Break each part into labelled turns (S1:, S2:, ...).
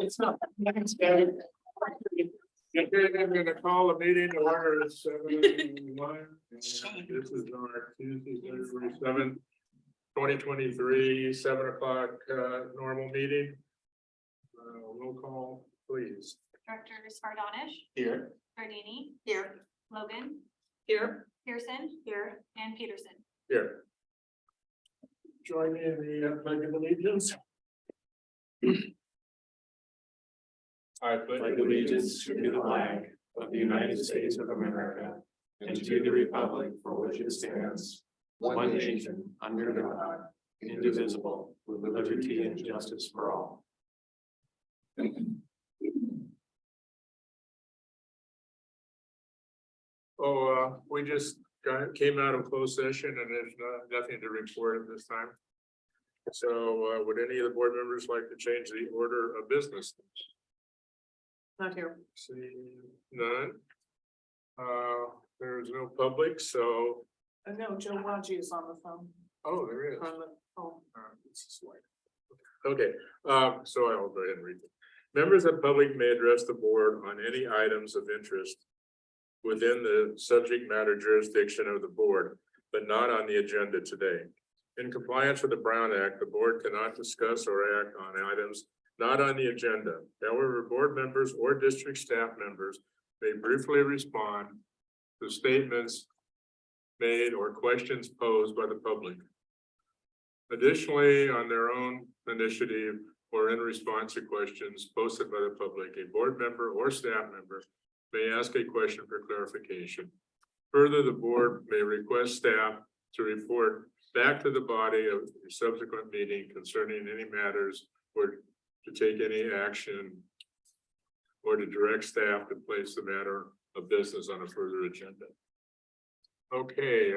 S1: It's not.
S2: Okay, I'm gonna call the meeting to order at 7:01. This is our Tuesday, February 7th, 2023, 7 o'clock, normal meeting. Roll call, please.
S3: Director Spardonish,
S2: Here.
S3: Gardini,
S1: Here.
S3: Logan,
S1: Here.
S3: Pearson,
S1: Here.
S3: and Peterson.
S2: Here. Join me in the pledge of allegiance. I
S4: Pledge allegiance to the flag of the United States of America and to the republic for which it stands, one nation, under God, indivisible, with liberty and justice for all.
S2: We just came out of closed session and there's nothing to report at this time. So would any of the board members like to change the order of business?
S1: Not here.
S2: See none. There's no public, so,
S1: No, Joe Raji is on the phone.
S2: oh, there is.
S1: On the phone.
S2: This is white. Okay, so I'll go ahead and read it. Members of the public may address the board on any items of interest within the subject matter jurisdiction of the board, but not on the agenda today. In compliance with the Brown Act, the board cannot discuss or act on items not on the agenda. However, board members or district staff members may briefly respond to statements made or questions posed by the public. Additionally, on their own initiative or in response to questions posted by the public, a board member or staff member may ask a question for clarification. Further, the board may request staff to report back to the body of a subsequent meeting concerning any matters or to take any action or to direct staff to place the matter of business on a further agenda. Okay,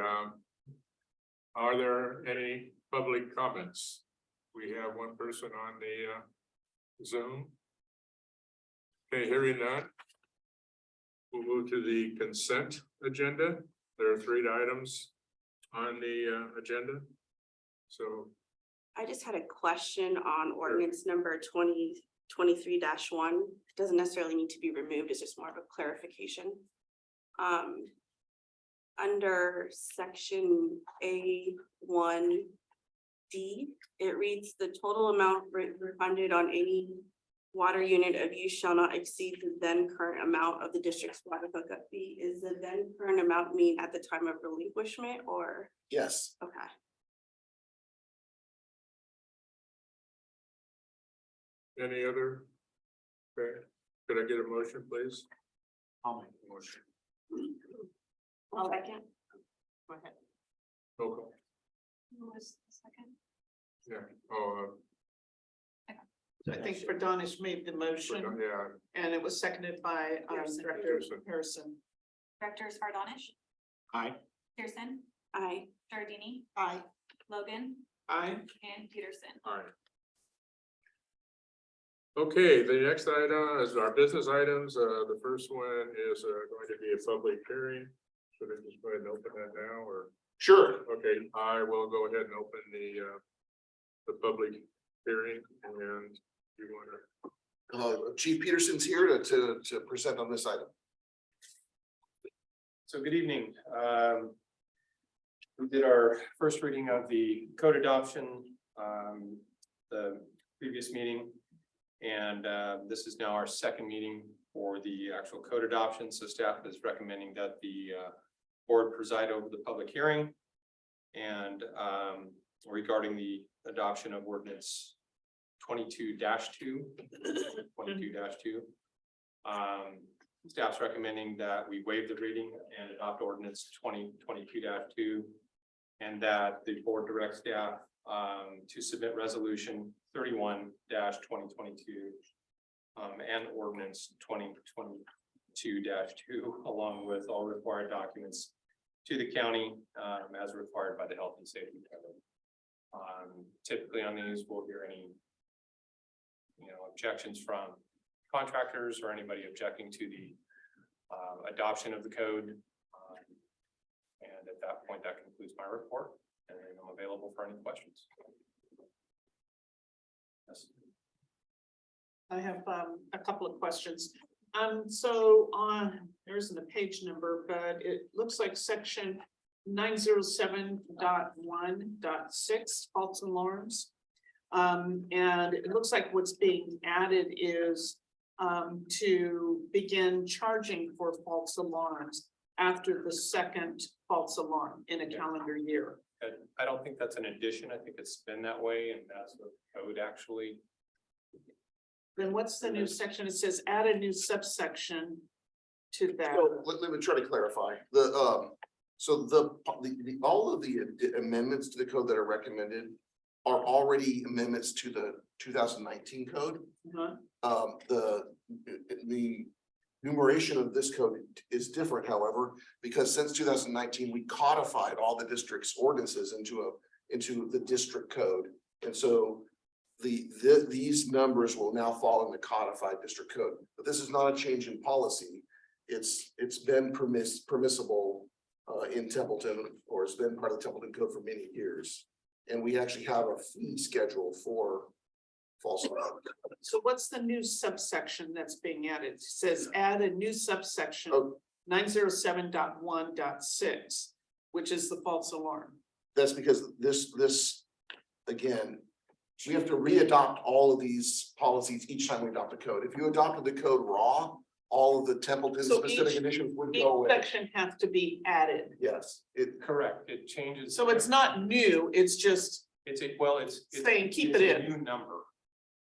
S2: are there any public comments? We have one person on the Zoom. Okay, hearing none. We'll move to the consent agenda. There are 3 items on the agenda. So
S5: I just had a question on ordinance number 2023-1. It doesn't necessarily need to be removed, it's just more of a clarification. Under section A1D, it reads the total amount refunded on any water unit of use shall not exceed the then current amount of the district's water hookup fee. Is the then current amount mean at the time of relinquishment or?
S6: Yes,
S5: Okay.
S2: any other? Okay, could I get a motion, please?
S4: I'll make the motion.
S5: I'll second.
S1: Go ahead.
S2: Roll call.
S3: Who was the second?
S2: Yeah, oh,
S1: I think Spardonish made the motion
S2: yeah,
S1: and it was seconded by
S5: Pearson.
S1: Director
S2: Pearson.
S1: Harrison.
S3: Director Spardonish,
S4: Aye.
S3: Pearson,
S5: Aye.
S3: Gardini,
S1: Aye.
S3: Logan,
S1: Aye.
S3: and Peterson.
S2: all right. Okay, the next item is our business items. The first one is going to be a public hearing. Should I just go ahead and open that now or?
S6: sure.
S2: Okay, I will go ahead and open the public hearing and you want to.
S6: Chief Peterson's here to present on this item.
S4: So good evening. We did our first reading of the code adoption, the previous meeting. And this is now our second meeting for the actual code adoption. So staff is recommending that the board preside over the public hearing. And regarding the adoption of ordinance 22-2. Staff's recommending that we waive the reading and adopt ordinance 2022-2. And that the board direct staff to submit resolution 31-2022 and ordinance 2022-2 along with all required documents to the county as required by the health and safety code. Typically on these, we'll hear any objections from contractors or anybody objecting to the adoption of the code. And at that point, that concludes my report, and I'm available for any questions. Yes.
S1: I have a couple of questions. So on, there isn't a page number, but it looks like section 907.1.6 false alarms. And it looks like what's being added is to begin charging for false alarms after the second false alarm in a calendar year.
S4: And I don't think that's an addition. I think it's been that way, and that's what code actually.
S1: Then what's the new section? It says add a new subsection to that.
S6: So let me try to clarify, all of the amendments to the code that are recommended are already amendments to the 2019 code.
S1: Uh-huh.
S6: The numeration of this code is different, however, because since 2019, we codified all the district's ordinances into the district code. And so these numbers will now fall in the codified district code, but this is not a change in policy. It's been permissible in Templeton, or it's been part of the Templeton code for many years. And we actually have a fee schedule for false alarms.
S1: So what's the new subsection that's being added? It says add a new subsection
S6: Oh.
S1: 907.1.6, which is the false alarm.
S6: That's because this, again, we have to readopt all of these policies each time we adopt a code. If you adopted the code raw, all of the Templeton
S1: So
S6: specific
S1: each-
S6: conditions would
S1: Each
S6: go away.
S1: section has to be added.
S6: Yes,
S4: Correct, it changes.
S1: So it's not new, it's just,
S4: It's
S1: saying keep
S4: it's
S1: it
S4: a
S1: in.
S4: New number.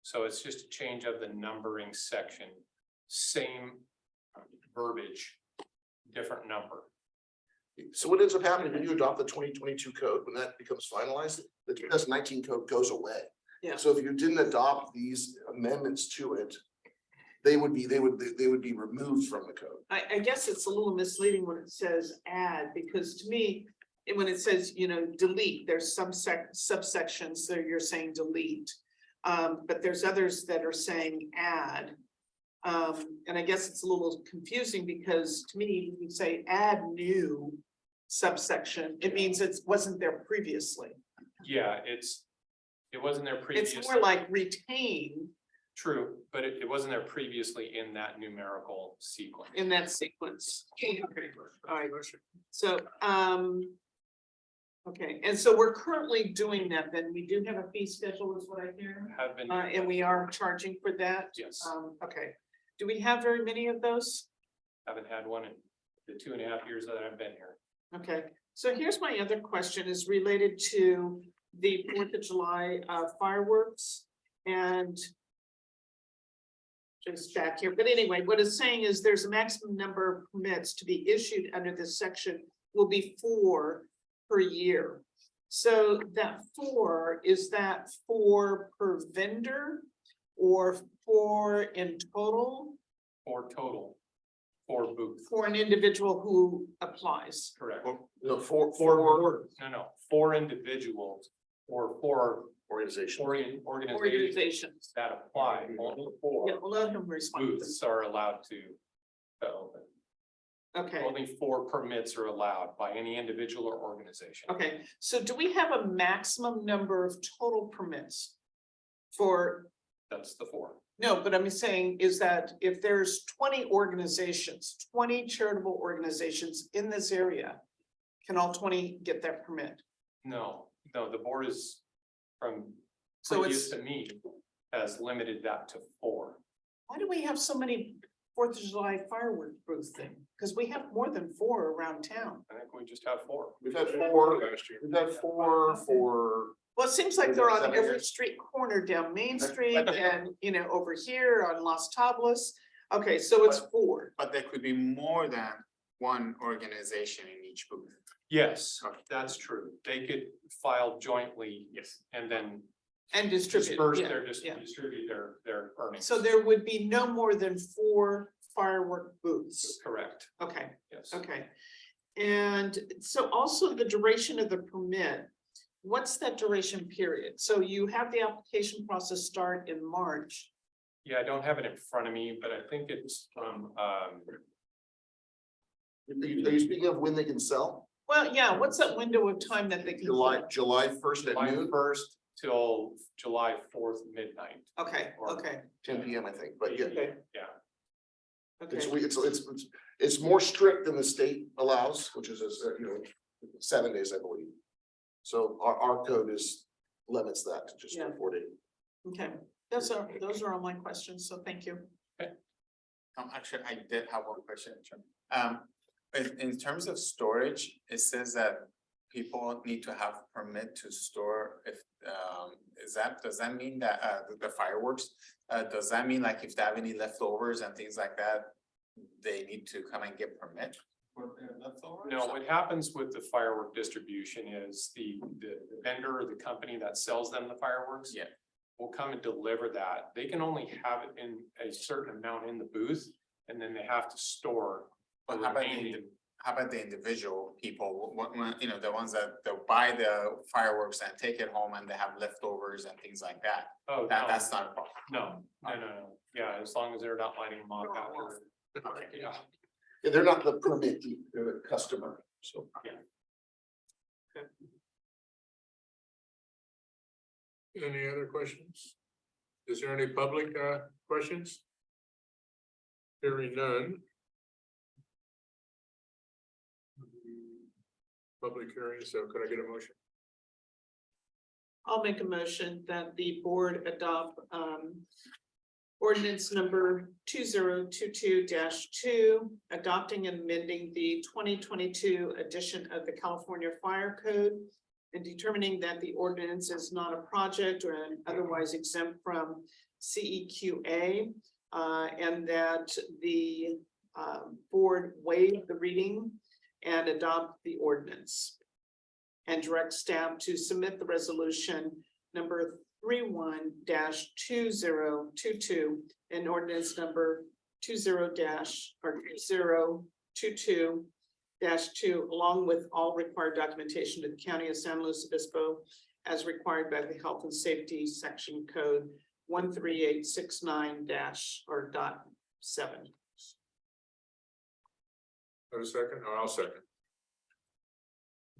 S4: So it's just a change of the numbering section, same verbiage, different number.
S6: so what ends up happening when you adopt the 2022 code, when that becomes finalized, the 2019 code goes away.
S1: Yeah.
S6: So if you didn't adopt these amendments to it, they would be removed from the code.
S1: I guess it's a little misleading when it says add, because to me, when it says, delete, there's some subsections that you're saying delete. But there's others that are saying add. And I guess it's a little confusing because to me, when you say add new subsection, it means it wasn't there previously.
S4: Yeah, it wasn't there previously.
S1: It's more like retain
S4: True, but it wasn't there previously in that numerical sequence.
S1: in that sequence. Okay, all right. So, okay, and so we're currently doing that, then we do have a fee schedule is what I hear,
S4: Have been.
S1: and we are charging for that.
S4: Yes,
S1: Okay, do we have very many of those?
S4: haven't had one in the 2.5 years that I've been here.
S1: Okay, so here's my other question is related to the 4th of July fireworks and just back here, but anyway, what it's saying is there's a maximum number of permits to be issued under this section will be 4 per year. So that 4, is that 4 per vendor or 4 in total
S4: For total, for booth,
S1: for an individual who applies?
S4: correct.
S6: No, for
S4: No, 4 individuals or 4
S6: organization.
S4: organizations
S1: Organizations.
S4: that apply, only
S1: Yeah,
S4: 4
S1: we'll let him respond. to this.
S4: booths are allowed to open.
S1: Okay.
S4: Only 4 permits are allowed by any individual or organization.
S1: Okay, so do we have a maximum number of total permits? For,
S4: That's the 4.
S1: no, but I'm saying is that if there's 20 organizations, 20 charitable organizations in this area, can all 20 get that permit?
S4: No, the board is from
S1: So
S4: previous
S1: it's,
S4: to me has limited that to 4.
S1: why do we have so many 4th of July fireworks booths then? Because we have more than 4 around town.
S4: I think we just have 4.
S6: We've had 4,
S2: Last year.
S6: we've had 4 for,
S1: Well, it seems like they're on
S6: 7
S1: every
S6: years.
S1: street corner down Main Street and, over here on Las Tablas. Okay, so it's 4.
S7: But there could be more than one organization in each booth.
S4: Yes, that's true. They could file jointly.
S7: Yes.
S4: And then
S1: And distribute.
S4: disperse
S1: yeah,
S4: their,
S1: yeah.
S4: distribute their earnings.
S1: So there would be no more than 4 firework booths.
S4: Correct,
S1: Okay,
S4: yes.
S1: okay. And so also the duration of the permit, what's that duration period? So you have the application process start in March.
S4: Yeah, I don't have it in front of me, but I think it's from,
S6: are you speaking of when they can sell?
S1: Well, yeah, what's that window of time that they can?
S6: July 1st at
S4: July
S6: noon?
S4: 1st till July 4th midnight.
S1: Okay, okay,
S6: 10 PM, I think, but yeah.
S1: okay,
S4: Yeah,
S1: okay.
S6: It's more strict than the state allows, which is, 7 days, I believe. So our code limits that to just
S1: Yeah.
S6: 4 days.
S1: Okay, those are all my questions, so thank you.
S7: Actually, I did have one question. In terms of storage, it says that people need to have permit to store if, does that mean that, the fireworks? Does that mean like if they have any leftovers and things like that, they need to come and get permit for their leftovers?
S4: no, what happens with the firework distribution is the vendor or the company that sells them the fireworks.
S7: Yeah.
S4: Will come and deliver that. They can only have it in a certain amount in the booth, and then they have to store.
S7: But
S4: the remaining.
S7: how about the individual people, the ones that they'll buy the fireworks and take it home and they have leftovers and things like that?
S4: Oh,
S7: That's not a problem.
S4: no. Yeah, as long as they're not lighting them off after. Yeah.
S6: Yeah, they're not the permittee, they're the customer, so.
S2: Any other questions? Is there any public questions? Hearing none. Public hearing, so could I get a motion?
S1: I'll make a motion that the board adopt ordinance number 2022-2, adopting and amending the 2022 edition of the California Fire Code and determining that the ordinance is not a project or otherwise exempt from CEQA, and that the board waive the reading and adopt the ordinance. And direct staff to submit the resolution number 31-2022 and ordinance number 2022-2, along with all required documentation to the county of San Luis Obispo as required by the Health and Safety Section Code 13869- .7.
S2: Have a second, or I'll second.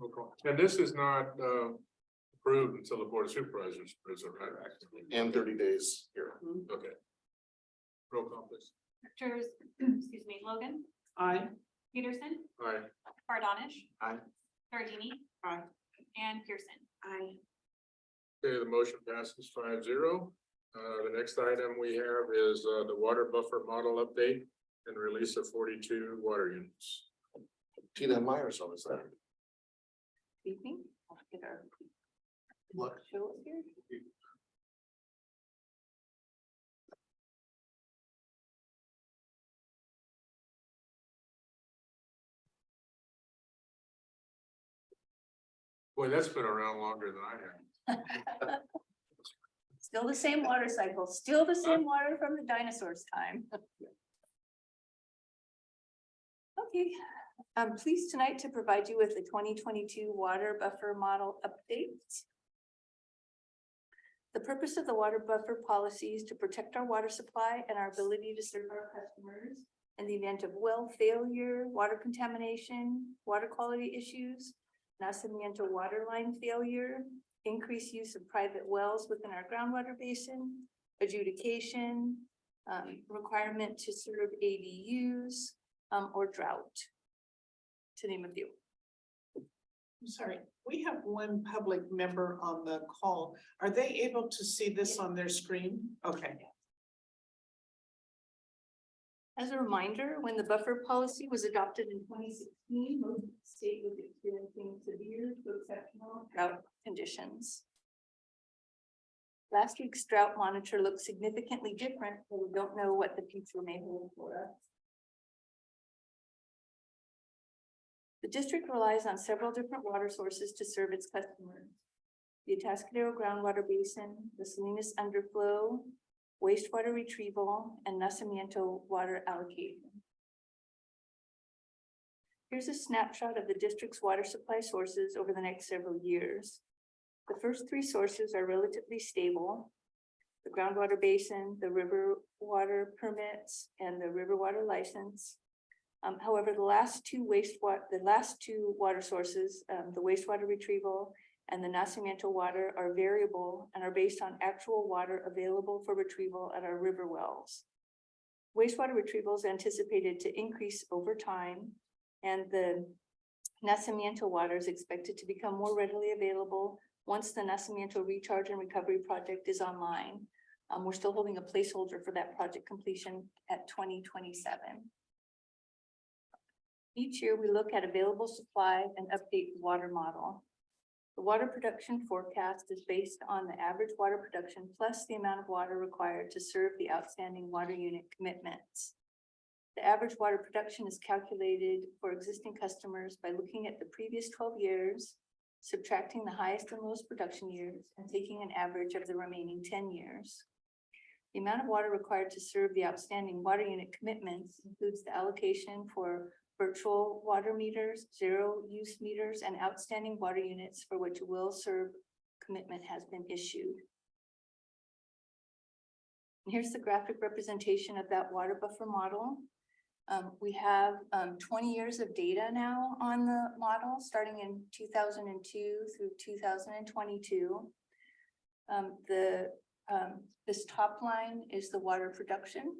S2: Okay. And this is not approved until the board of supervisors, is it right?
S6: And 30 days here.
S2: Okay. Roll call please.
S3: Directors, excuse me, Logan,
S1: Aye.
S3: Peterson,
S2: Aye.
S3: Ardonish.
S7: Aye.
S3: Gardini.
S1: Aye.
S3: And Pearson.
S5: I,
S2: Okay, the motion passes 5-0. The next item we have is the water buffer model update and release of 42 water units.
S6: Tina Myers on this item.
S5: evening. I'll get our
S6: What?
S5: show up here.
S2: Boy, that's been around longer than I have.
S8: Still the same water cycle, still the same water from the dinosaurs' time. Okay, I'm pleased tonight to provide you with the 2022 water buffer model update. The purpose of the water buffer policy is to protect our water supply and our ability to serve our customers in the event of well failure, water contamination, water quality issues, nacimiento water line failure, increased use of private wells within our groundwater basin, adjudication, requirement to serve ADUs, or drought, to name a few.
S1: I'm sorry, we have one public member on the call. Are they able to see this on their screen? Okay.
S8: As a reminder, when the buffer policy was adopted in 2016, most of the state was experiencing severe to exceptional drought conditions. Last week's drought monitor looked significantly different, but we don't know what the future may hold for us. The district relies on several different water sources to serve its customers. The Atascadero groundwater basin, the Salinas underflow, wastewater retrieval, and Nacimiento water allocation. Here's a snapshot of the district's water supply sources over the next several years. The first three sources are relatively stable. The groundwater basin, the river water permits, and the river water license. However, the last two water sources, the wastewater retrieval and the Nacimiento water are variable and are based on actual water available for retrieval at our river wells. Wastewater retrieval is anticipated to increase over time, and the Nacimiento water is expected to become more readily available once the Nacimiento Recharge and Recovery Project is online. We're still holding a placeholder for that project completion at 2027. Each year, we look at available supply and update the water model. The water production forecast is based on the average water production plus the amount of water required to serve the outstanding water unit commitments. The average water production is calculated for existing customers by looking at the previous 12 years, subtracting the highest and lowest production years, and taking an average of the remaining 10 years. The amount of water required to serve the outstanding water unit commitments includes the allocation for virtual water meters, zero use meters, and outstanding water units for which a will serve commitment has been issued. And here's the graphic representation of that water buffer model. We have 20 years of data now on the model, starting in 2002 through 2022. This top line is the water production,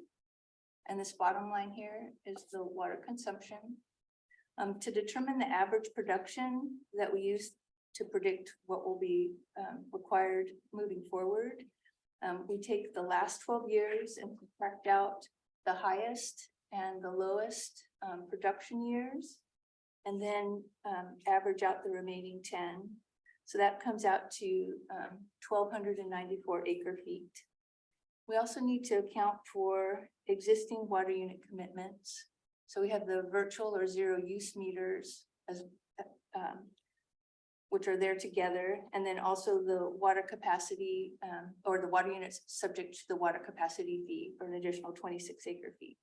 S8: and this bottom line here is the water consumption. To determine the average production that we use to predict what will be required moving forward, we take the last 12 years and subtract out the highest and the lowest production years, and then average out the remaining 10. So that comes out to 1,294 acre feet. We also need to account for existing water unit commitments. So we have the virtual or zero use meters as which are there together, and then also the water capacity or the water units subject to the water capacity fee for an additional 26 acre feet.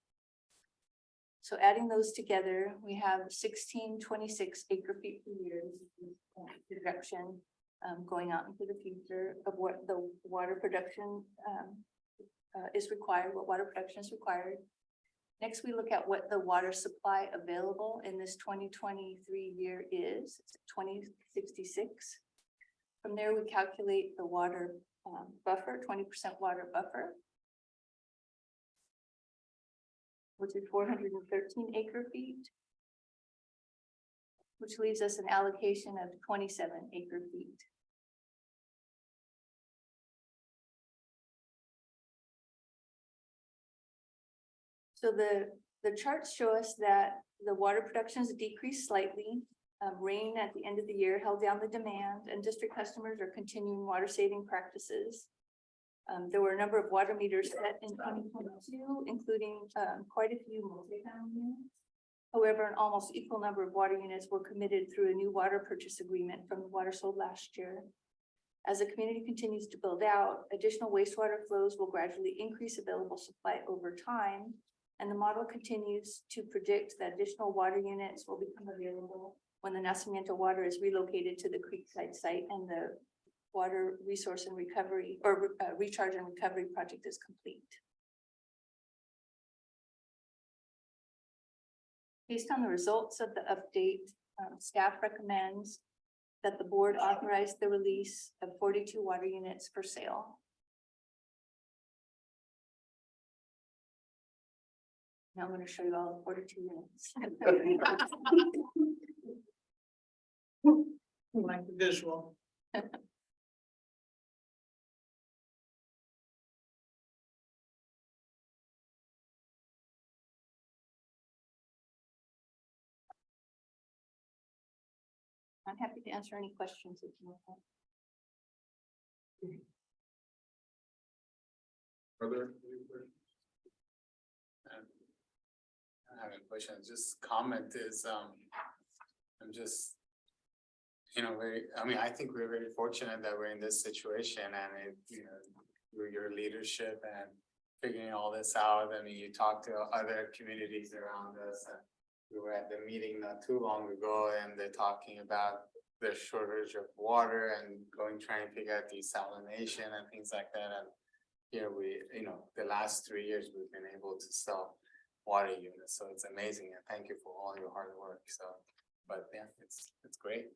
S8: So adding those together, we have 1626 acre feet per year projection going out into the future of what the water production is required, what water production is required. Next, we look at what the water supply available in this 2023 year is, it's 2066. From there, we calculate the water buffer, 20% water buffer, which is 413 acre feet, which leaves us an allocation of 27 acre feet. So the charts show us that the water production has decreased slightly. Rain at the end of the year held down the demand, and district customers are continuing water saving practices. There were a number of water meters set in 2022, including quite a few multi-family units. However, an almost equal number of water units were committed through a new water purchase agreement from the water sold last year. As the community continues to build out, additional wastewater flows will gradually increase available supply over time. And the model continues to predict that additional water units will become available when the Nacimiento water is relocated to the Creekside site and the water resource and recovery or recharge and recovery project is complete. Based on the results of the update, staff recommends that the board authorize the release of 42 water units for sale. Now I'm going to show you all the 42 units.
S1: Like the visual.
S8: I'm happy to answer any questions if you want.
S2: Are there any questions?
S7: I have a question, just comment is, I'm just, I think we're very fortunate that we're in this situation and it, through your leadership and figuring all this out. I mean, you talk to other communities around us. And we were at the meeting not too long ago and they're talking about the shortage of water and trying to figure out desalination and things like that. And here we, the last 3 years we've been able to sell water units, so it's amazing, and thank you for all your hard work. So, but yeah, it's great.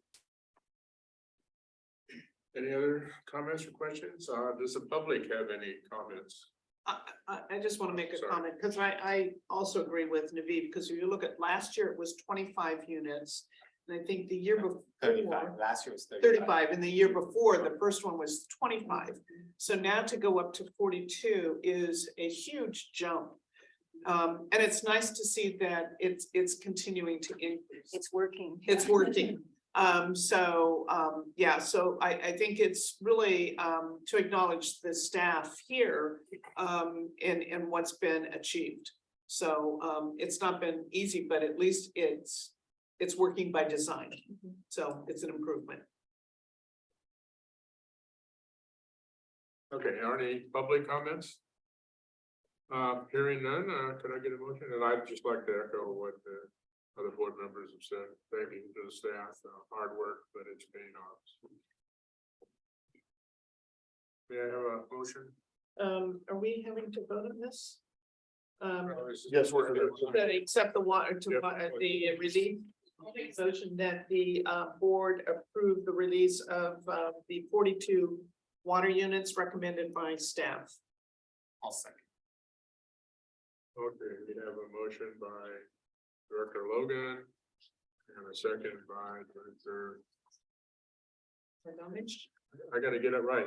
S2: Any other comments or questions? Does the public have any comments?
S1: I just want to make a
S2: Sorry.
S1: comment, because I also agree with Naveed, because if you look at last year, it was 25 units. And I think the year before,
S7: 35. Last year was 35.
S1: 35, and the year before, the first one was 25. So now to go up to 42 is a huge jump. And it's nice to see that it's continuing to increase.
S8: It's working.
S1: It's working. Yeah, so I think it's really, to acknowledge the staff here, and what's been achieved. So, it's not been easy, but at least it's working by design. So it's an improvement.
S2: Okay, are any public comments? Hearing none, could I get a motion? And I'd just like to echo what the other board members have said. Thank you to the staff, hard work, but it's paying off. May I have a motion?
S1: Are we having to vote on this?
S6: Yes, we're.
S1: That accept the water to
S2: Yep.
S1: the relief. Motion that the board approve the release of the 42 water units recommended by staff.
S7: I'll second.
S2: Okay, we have a motion by Director Logan and a second by Director. I gotta get it right.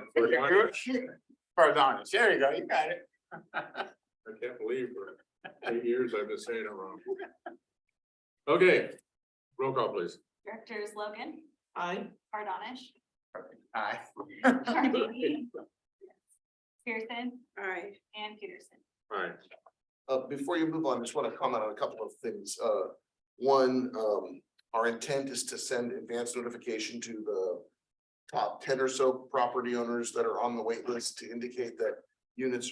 S7: Pardon, there you go, you got it.
S2: I can't believe for 8 years I've been saying it wrong. Okay, roll call please.
S3: Directors Logan,
S1: Aye.
S3: Pardonish,
S7: Aye.
S3: Tardini, Pearson,
S5: All right.
S3: and Peterson.
S2: All right,
S6: Before you move on, I just want to comment on a couple of things. One, our intent is to send advance notification to the top 10 or so property owners that are on the wait list to indicate that units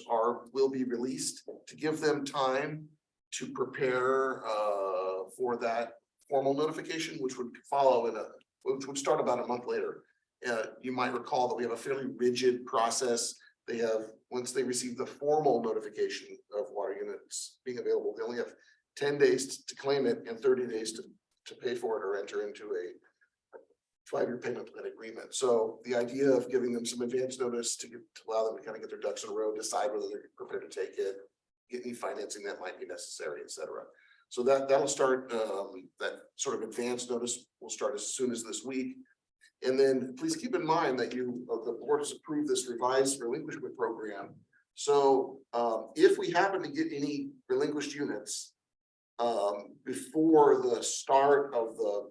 S6: will be released, to give them time to prepare for that formal notification, which would follow which would start about a month later. You might recall that we have a fairly rigid process. They have, once they receive the formal notification of water units being available, they only have 10 days to claim it and 30 days to pay for it or enter into a 5-year payment plan agreement. So the idea of giving them some advance notice to allow them to kind of get their ducks in a row, decide whether they're prepared to take it, get any financing that might be necessary, et cetera. So that'll start, that sort of advance notice will start as soon as this week. And then please keep in mind that the board has approved this revised relinquishment program. So if we happen to get any relinquished units before the start of the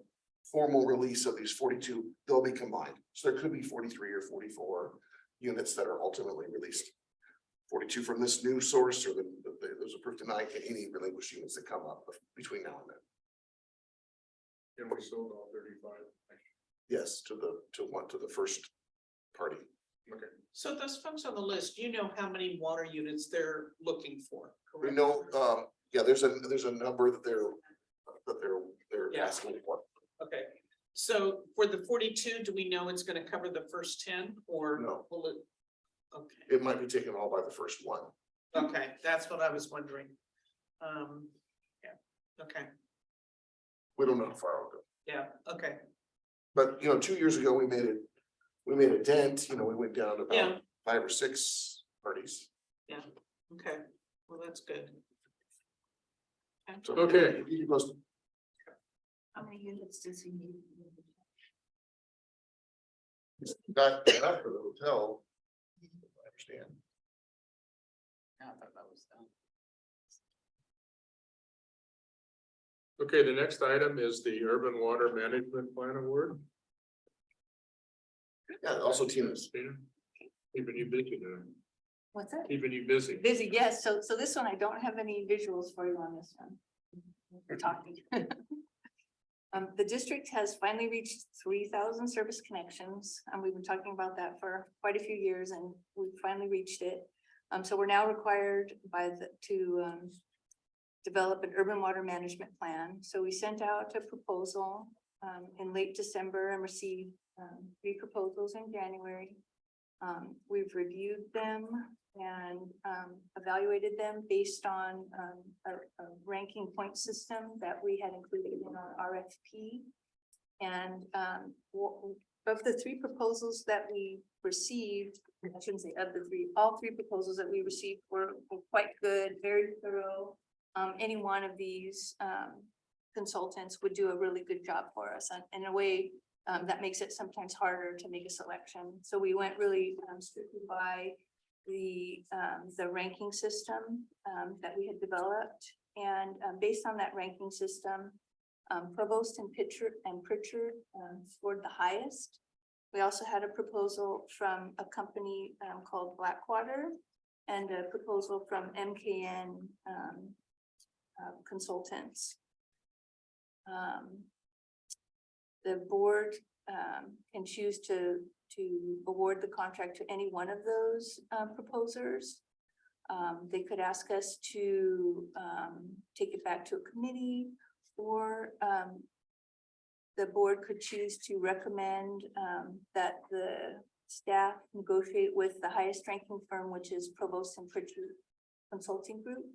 S6: formal release of these 42, they'll be combined. So there could be 43 or 44 units that are ultimately released. 42 from this new source, or those approved tonight, and any relinquished units that come up between now and then.
S2: and we sold all 35.
S6: Yes, to the first party.
S2: Okay,
S1: So those folks on the list, you know how many water units they're looking for,
S6: We
S1: correct?
S6: know, yeah, there's a number that they're
S1: Yeah.
S6: asking for.
S1: Okay, so for the 42, do we know it's gonna cover the first 10 or?
S6: No.
S1: Will it? Okay,
S6: It might be taken all by the first one.
S1: okay, that's what I was wondering. Yeah, okay,
S6: We don't know how far it'll go.
S1: yeah, okay,
S6: But, 2 years ago, we made a dent, we went down to
S1: Yeah.
S6: about 5 or 6 parties.
S1: okay, well, that's good.
S6: So,
S2: Okay.
S6: keep you posted.
S8: How many units does he need?
S6: That for the hotel. I understand.
S7: Yeah, I thought that was done.
S2: okay, the next item is the Urban Water Management Plan Award.
S6: Yeah, also Tina's.
S2: Tina, keeping you busy today,
S8: What's that?
S2: keeping you busy.
S8: Busy, yes. So this one, I don't have any visuals for you on this one. We're talking. The district has finally reached 3,000 service connections, and we've been talking about that for quite a few years, and we finally reached it. So we're now required to develop an urban water management plan. So we sent out a proposal in late December and received 3 proposals in January. We've reviewed them and evaluated them based on a ranking point system that we had included in our RFP. And of the three proposals that we received, I shouldn't say of the three, all three proposals that we received were quite good, very thorough. Any one of these consultants would do a really good job for us, and in a way that makes it sometimes harder to make a selection. So we went really strictly by the ranking system that we had developed, and based on that ranking system, Provost and Pritchard scored the highest. We also had a proposal from a company called Blackwater and a proposal from MKN Consultants. The board can choose to award the contract to any one of those proposers. They could ask us to take it back to a committee, or the board could choose to recommend that the staff negotiate with the highest ranking firm, which is Provost and Pritchard Consulting Group.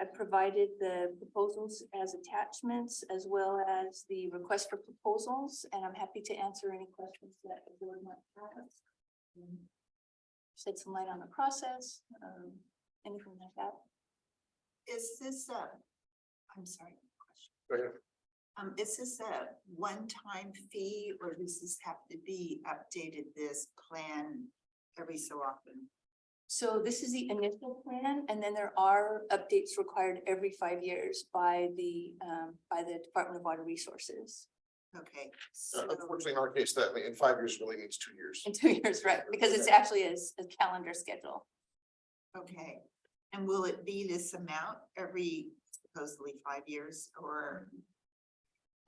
S8: I provided the proposals as attachments as well as the request for proposals, and I'm happy to answer any questions that the board might have. Shed some light on the process, anything like that.
S9: Is this I'm sorry.
S2: Go ahead.
S9: Is this a one-time fee, or does this have to be updated, this plan, every so often?
S8: So this is the initial plan, and then there are updates required every 5 years by the Department of Water Resources.
S9: Okay. So,
S6: Unfortunately, in our case, that in 5 years really means 2 years.
S8: In 2 years, right? Because it's actually a calendar schedule.
S9: okay, and will it be this amount every supposedly 5 years, or?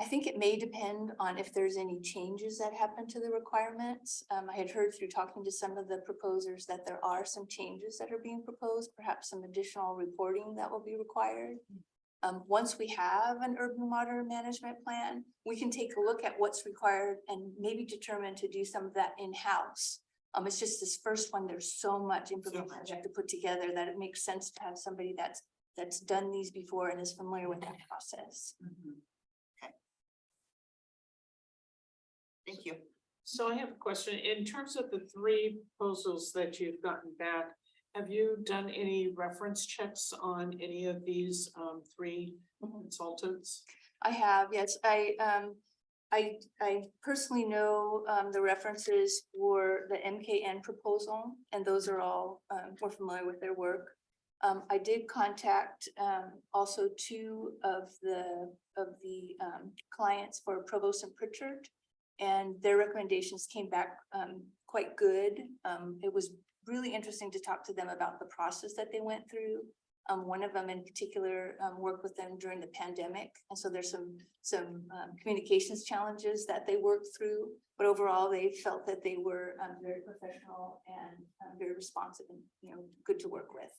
S8: I think it may depend on if there's any changes that happen to the requirements. I had heard through talking to some of the proposers that there are some changes that are being proposed, perhaps some additional reporting that will be required. Once we have an urban water management plan, we can take a look at what's required and maybe determine to do some of that in-house. It's just this first one, there's so much information you have to put together that it makes sense to have somebody that's done these before and is familiar with that process.
S9: Okay. Thank you.
S1: So I have a question. In terms of the three proposals that you've gotten back, have you done any reference checks on any of these three consultants?
S8: I have, yes, I personally know the references for the MKN proposal, and those are all, we're familiar with their work. I did contact also two of the clients for Provost and Pritchard, and their recommendations came back quite good. It was really interesting to talk to them about the process that they went through. One of them in particular worked with them during the pandemic, and so there's some communications challenges that they worked through. But overall, they felt that they were very professional and very responsive, and good to work with.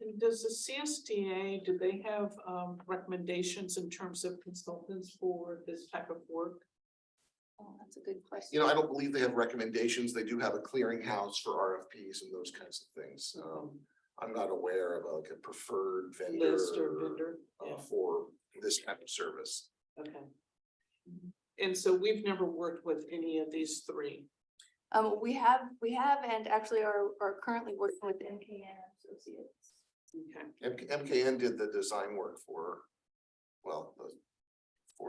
S1: And does the CSDA, do they have recommendations in terms of consultants for this type of work?
S8: Oh, that's a good question.
S6: I don't believe they have recommendations. They do have a clearinghouse for RFPs and those kinds of things. I'm not aware of like a preferred vendor.
S1: List or vendor? Yeah.
S6: For this kind of service.
S1: Okay. And so we've never worked with any of these three.
S8: We have, and actually are currently working with MKN Associates.
S1: Okay.
S6: MKN did the design work for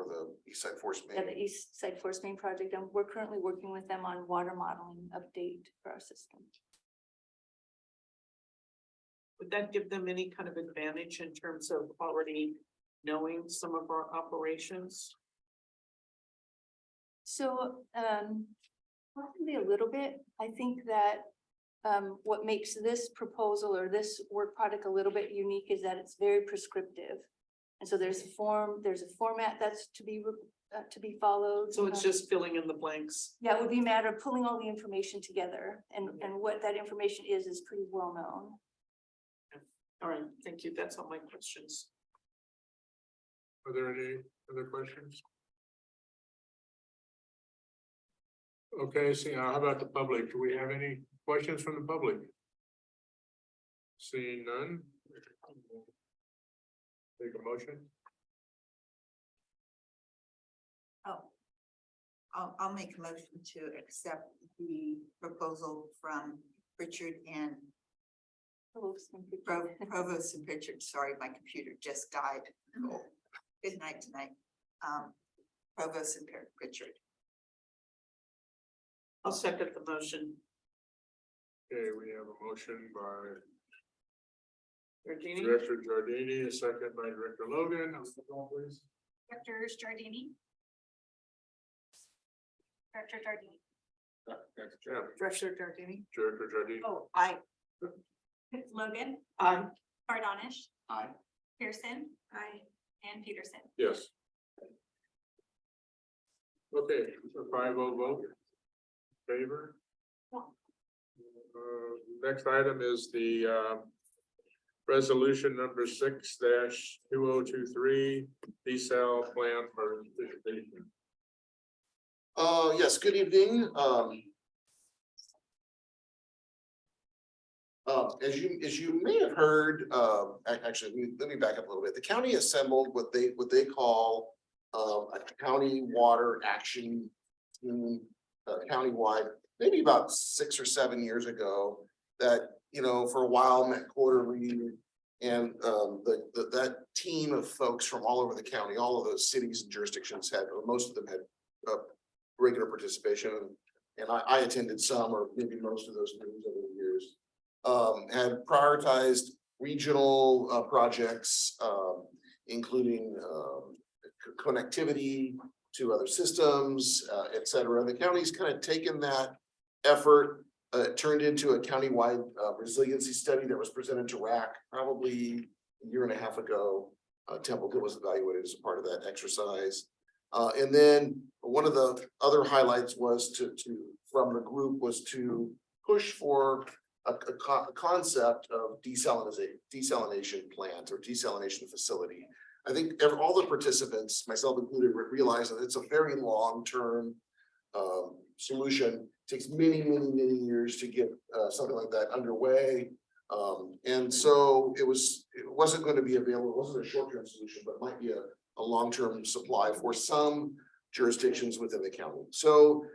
S6: the East Side Force Main.
S8: Yeah, the East Side Force Main project, and we're currently working with them on water modeling update for our system.
S1: Would that give them any kind of advantage in terms of already knowing some of our operations?
S8: So, possibly a little bit. I think that what makes this proposal or this work product a little bit unique is that it's very prescriptive. And so there's a format that's to be followed.
S1: So it's just filling in the blanks.
S8: Yeah, it would be a matter of pulling all the information together, and what that information is pretty well known.
S1: All right, thank you. That's all my questions.
S2: Are there any other questions? Okay, so how about the public? Do we have any questions from the public? Seeing none. Take a motion.
S9: I'll make a motion to accept the proposal from Richard and Provost and Richard. Sorry, my computer just died. Oh, good night tonight. Provost and Richard.
S1: I'll second the motion.
S2: Okay, we have a motion by
S1: Virginia?
S2: Director Giardini, a second by Director Logan. Please.
S3: Director Giardini. Director Giardini.
S2: Yeah,
S1: Director Gardini?
S2: Director Giardini.
S3: Oh, aye. Logan,
S1: Aye.
S3: Bardonish,
S7: Aye.
S3: Pearson,
S8: Aye.
S3: and Peterson.
S2: Yes. Okay, a 5-0 vote. Favor. Next item is the resolution number 6-2023, desal plan for participation.
S6: Yes, good evening. As you may have heard, actually, let me back up a little bit. The county assembled what they call a county water action team, countywide, maybe about 6 or 7 years ago, that, you know, for a while met quarterly. And that team of folks from all over the county, all of those cities and jurisdictions had, or most of them had regular participation. And I attended some or maybe most of those meetings over the years. Had prioritized regional projects, including connectivity to other systems, et cetera. The county's kind of taken that effort, turned into a countywide resiliency study that was presented to RAC probably a year and a half ago. Templeton was evaluated as a part of that exercise. And then one of the other highlights was from the group was to push for a concept of desalination plant or desalination facility. I think all the participants, myself included, realize that it's a very long-term solution. Takes many years to get something like that underway. And so it wasn't going to be available. It wasn't a short-term solution, but it might be a long-term supply for some jurisdictions within the county. So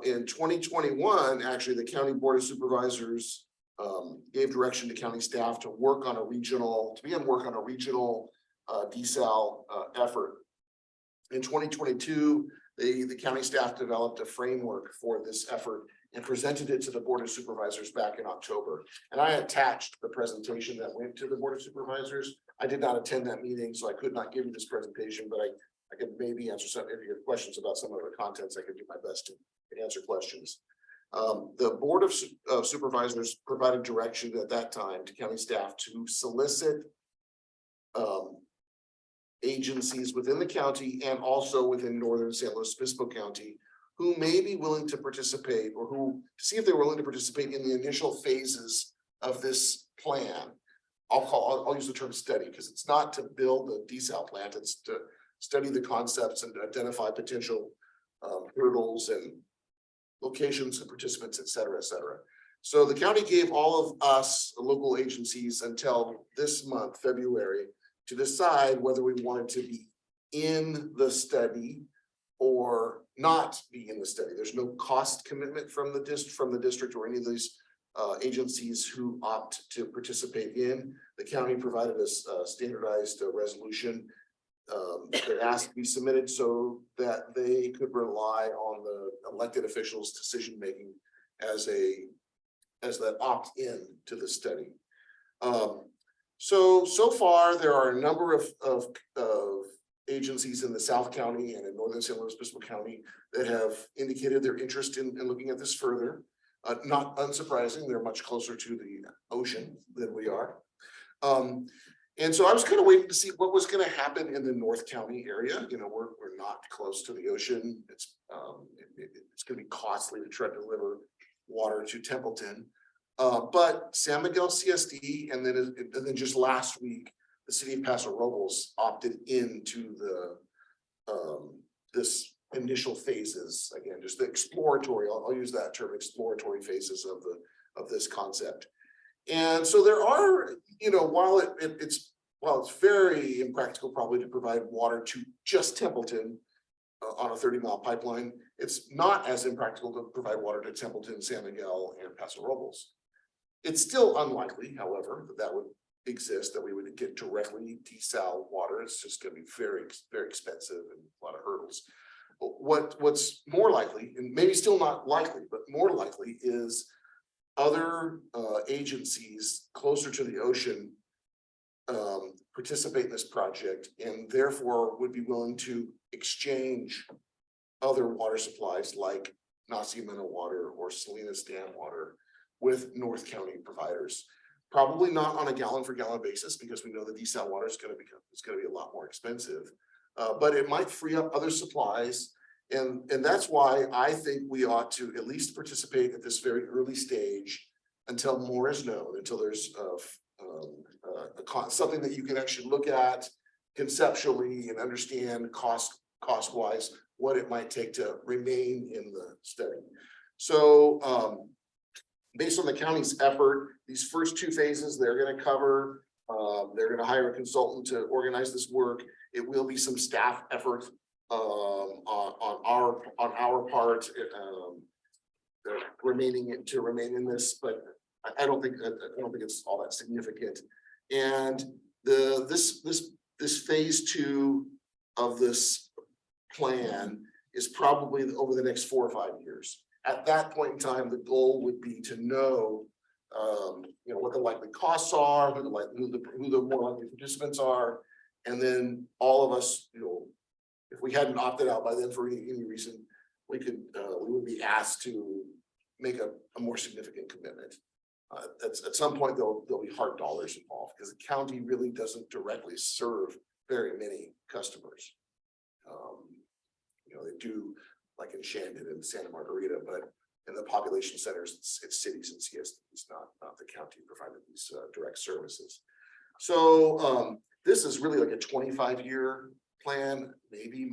S6: in 2021, actually, the County Board of Supervisors gave direction to county staff to begin work on a regional desal effort. In 2022, the county staff developed a framework for this effort and presented it to the Board of Supervisors back in October. And I attached the presentation that went to the Board of Supervisors. I did not attend that meeting, so I could not give you this presentation, but I could maybe answer some, if you have questions about some of the contents, I could do my best to answer questions. The Board of Supervisors provided direction at that time to county staff to solicit agencies within the county and also within northern San Luis Obispo County who may be willing to participate, or to see if they're willing to participate in the initial phases of this plan. I'll use the term study, because it's not to build a desal plant, it's to study the concepts and identify potential hurdles and locations and participants, et cetera, et cetera. So the county gave all of us local agencies until this month, February, to decide whether we wanted to be in the study or not be in the study. There's no cost commitment from the district or any of these agencies who opt to participate in. The county provided us a standardized resolution that asked to be submitted so that they could rely on the elected officials' decision-making as that opt-in to the study. So far, there are a number of agencies in the South County and in northern San Luis Obispo County that have indicated their interest in looking at this further. Not unsurprising, they're much closer to the ocean than we are. And so I was kind of waiting to see what was going to happen in the North County area. You know, we're not close to the ocean. It's going to be costly to try to deliver water to Templeton. But San Miguel CSD and then just last week, the city of Paso Robles opted into this initial phases, again, just the exploratory, I'll use that term, exploratory phases of this concept. And so there are, you know, while it's very impractical probably to provide water to just Templeton on a 30-mile pipeline, it's not as impractical to provide water to Templeton, San Miguel, and Paso Robles. It's still unlikely, however, that that would exist, that we would get directly desal water. It's just gonna be very, very expensive and a lot of hurdles. But what's more likely, and maybe still not likely, but more likely, is other agencies closer to the ocean participate in this project and therefore would be willing to exchange other water supplies like Nacimiento water or Salinas Dam water with North County providers. Probably not on a gallon for gallon basis, because we know the desal water is gonna be a lot more expensive. But it might free up other supplies. And that's why I think we ought to at least participate at this very early stage until more is known, until there's something that you can actually look at conceptually and understand cost wise, what it might take to remain in the study. So based on the county's effort, these first two phases, they're gonna cover, they're gonna hire a consultant to organize this work. It will be some staff effort on our part, to remain in this, but I don't think it's all that significant. And this phase two of this plan is probably over the next 4 or 5 years. At that point in time, the goal would be to know, what the likely costs are, who the more likely participants are, and then all of us, if we hadn't opted out by then for any reason, we would be asked to make a more significant commitment. At some point, there'll be hard dollars involved, because the county really doesn't directly serve very many customers. They do, like in Shandon and Santa Margarita, but in the population centers, it's cities and CSDs, not the county providing these direct services. So this is really like a 25-year plan, maybe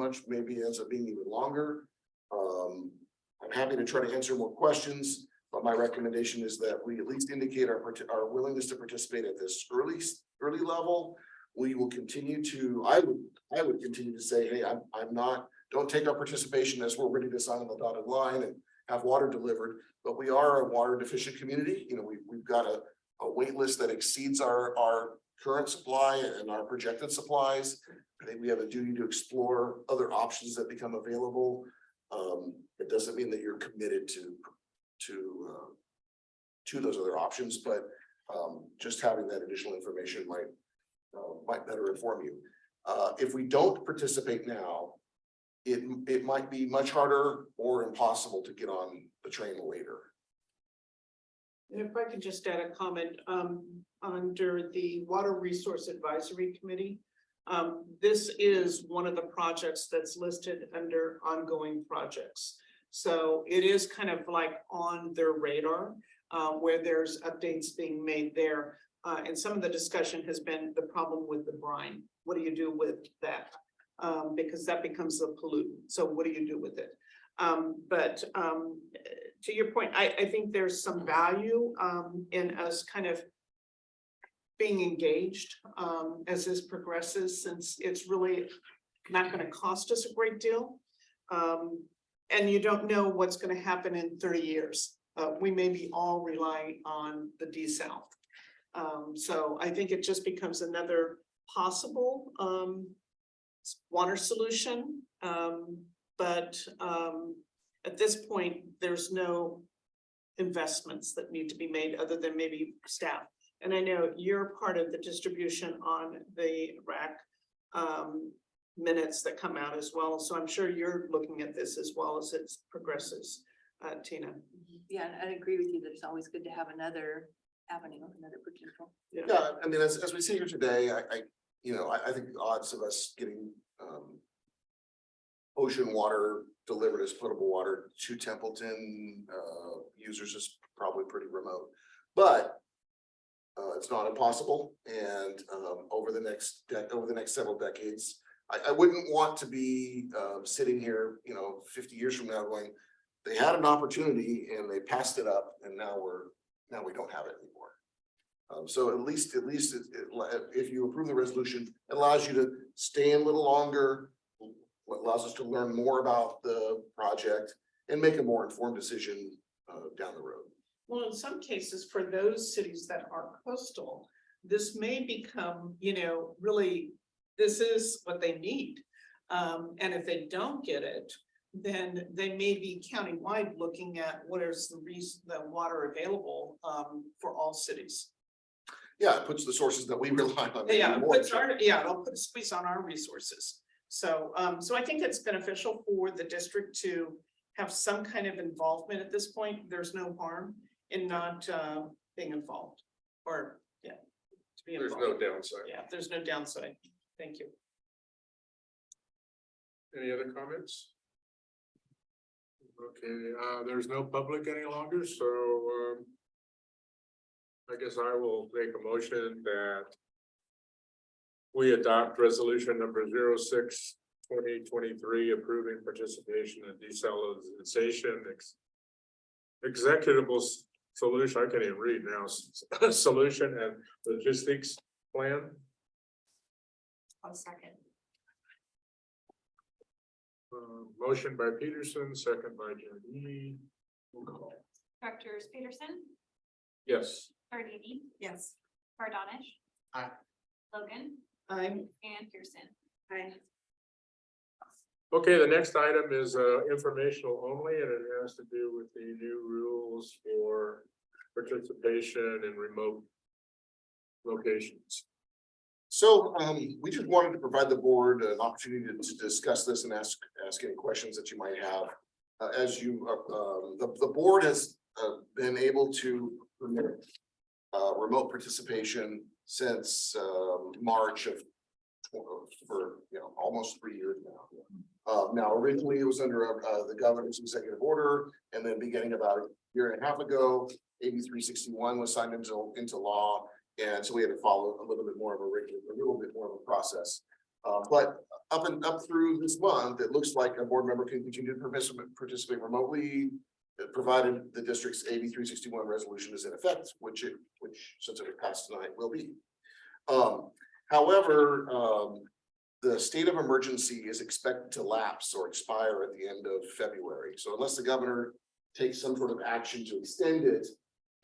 S6: ends up being even longer. I'm happy to try to answer more questions, but my recommendation is that we at least indicate our willingness to participate at this early level. We will continue to, I would continue to say, hey, don't take our participation as we're ready to sign on the dotted line and have water delivered, but we are a water deficient community. We've got a wait list that exceeds our current supply and our projected supplies. I think we have a duty to explore other options that become available. It doesn't mean that you're committed to those other options, but just having that additional information might better inform you. If we don't participate now, it might be much harder or impossible to get on the train later.
S1: And if I could just add a comment, under the Water Resource Advisory Committee. This is one of the projects that's listed under ongoing projects. So it is kind of like on their radar, where there's updates being made there. And some of the discussion has been the problem with the brine. What do you do with that? Because that becomes a pollutant. So what do you do with it? But to your point, I think there's some value in us kind of being engaged as this progresses, since it's really not going to cost us a great deal. And you don't know what's going to happen in 30 years. We may be all relying on the desal. So I think it just becomes another possible water solution. But at this point, there's no investments that need to be made other than maybe staff. And I know you're part of the distribution on the RAC minutes that come out as well. So I'm sure you're looking at this as well as it progresses, Tina.
S8: Yeah, and I agree with you that it's always good to have another avenue, another potential.
S6: Yeah, I mean, as we see here today, I think the odds of us getting ocean water delivered as potable water to Templeton users is probably pretty remote, but it's not impossible. And over the next several decades, I wouldn't want to be sitting here, 50 years from now going, they had an opportunity and they passed it up, and now we don't have it anymore. So at least if you approve the resolution, it allows you to stay in a little longer, what allows us to learn more about the project and make a more informed decision down the road.
S1: Well, in some cases, for those cities that are coastal, this may become, really, this is what they need. And if they don't get it, then they may be countywide looking at what is the water available, for all cities.
S6: Yeah, it puts the sources that we rely on.
S1: Yeah,
S6: more
S1: it'll put a squeeze on our resources. So, so I think it's beneficial for the district to have some kind of involvement at this point. There's no harm in not, being involved, or, to be
S2: There's
S1: involved.
S2: no downside.
S1: Yeah, there's no downside. Thank you.
S2: Any other comments? Okay, there's no public any longer, so, I guess I will make a motion that we adopt resolution number 06-2023 approving participation in desalinization executable solution, I can't even read now, solution and logistics plan.
S3: I'll second.
S2: Motion by Peterson, second by Jardine. Roll call.
S3: Directors Peterson,
S2: Yes.
S3: Tardini,
S9: Yes.
S3: Bardonish.
S7: Aye.
S3: Logan
S1: I'm,
S3: and Pearson.
S5: Aye.
S2: Okay, the next item is informational only, and it has to do with the new rules for participation in remote locations.
S6: So we just wanted to provide the board an opportunity to discuss this and ask any questions that you might have. As you, the board has been able to permit remote participation since March of for almost 3 years now. Now originally it was under the governor's executive order, and then beginning about a year and a half ago, AB 361 was signed into law. And so we had to follow a little bit more of a little bit more of a process. But up through this month, it looks like a board member can continue to participate remotely, provided the district's AB 361 resolution is in effect, which since it was passed tonight will be. However, the state of emergency is expected to lapse or expire at the end of February. So unless the governor takes some sort of action to extend it,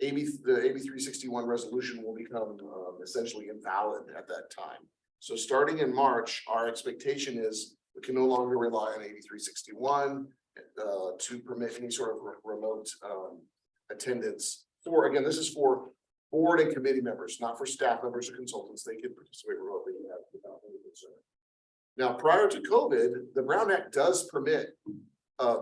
S6: the AB 361 resolution will become essentially invalid at that time. So starting in March, our expectation is we can no longer rely on AB 361 to permit any sort of remote attendance. Again, this is for board and committee members, not for staff members or consultants. They can participate remotely without any concern. Now, prior to COVID, the Brown Act does permit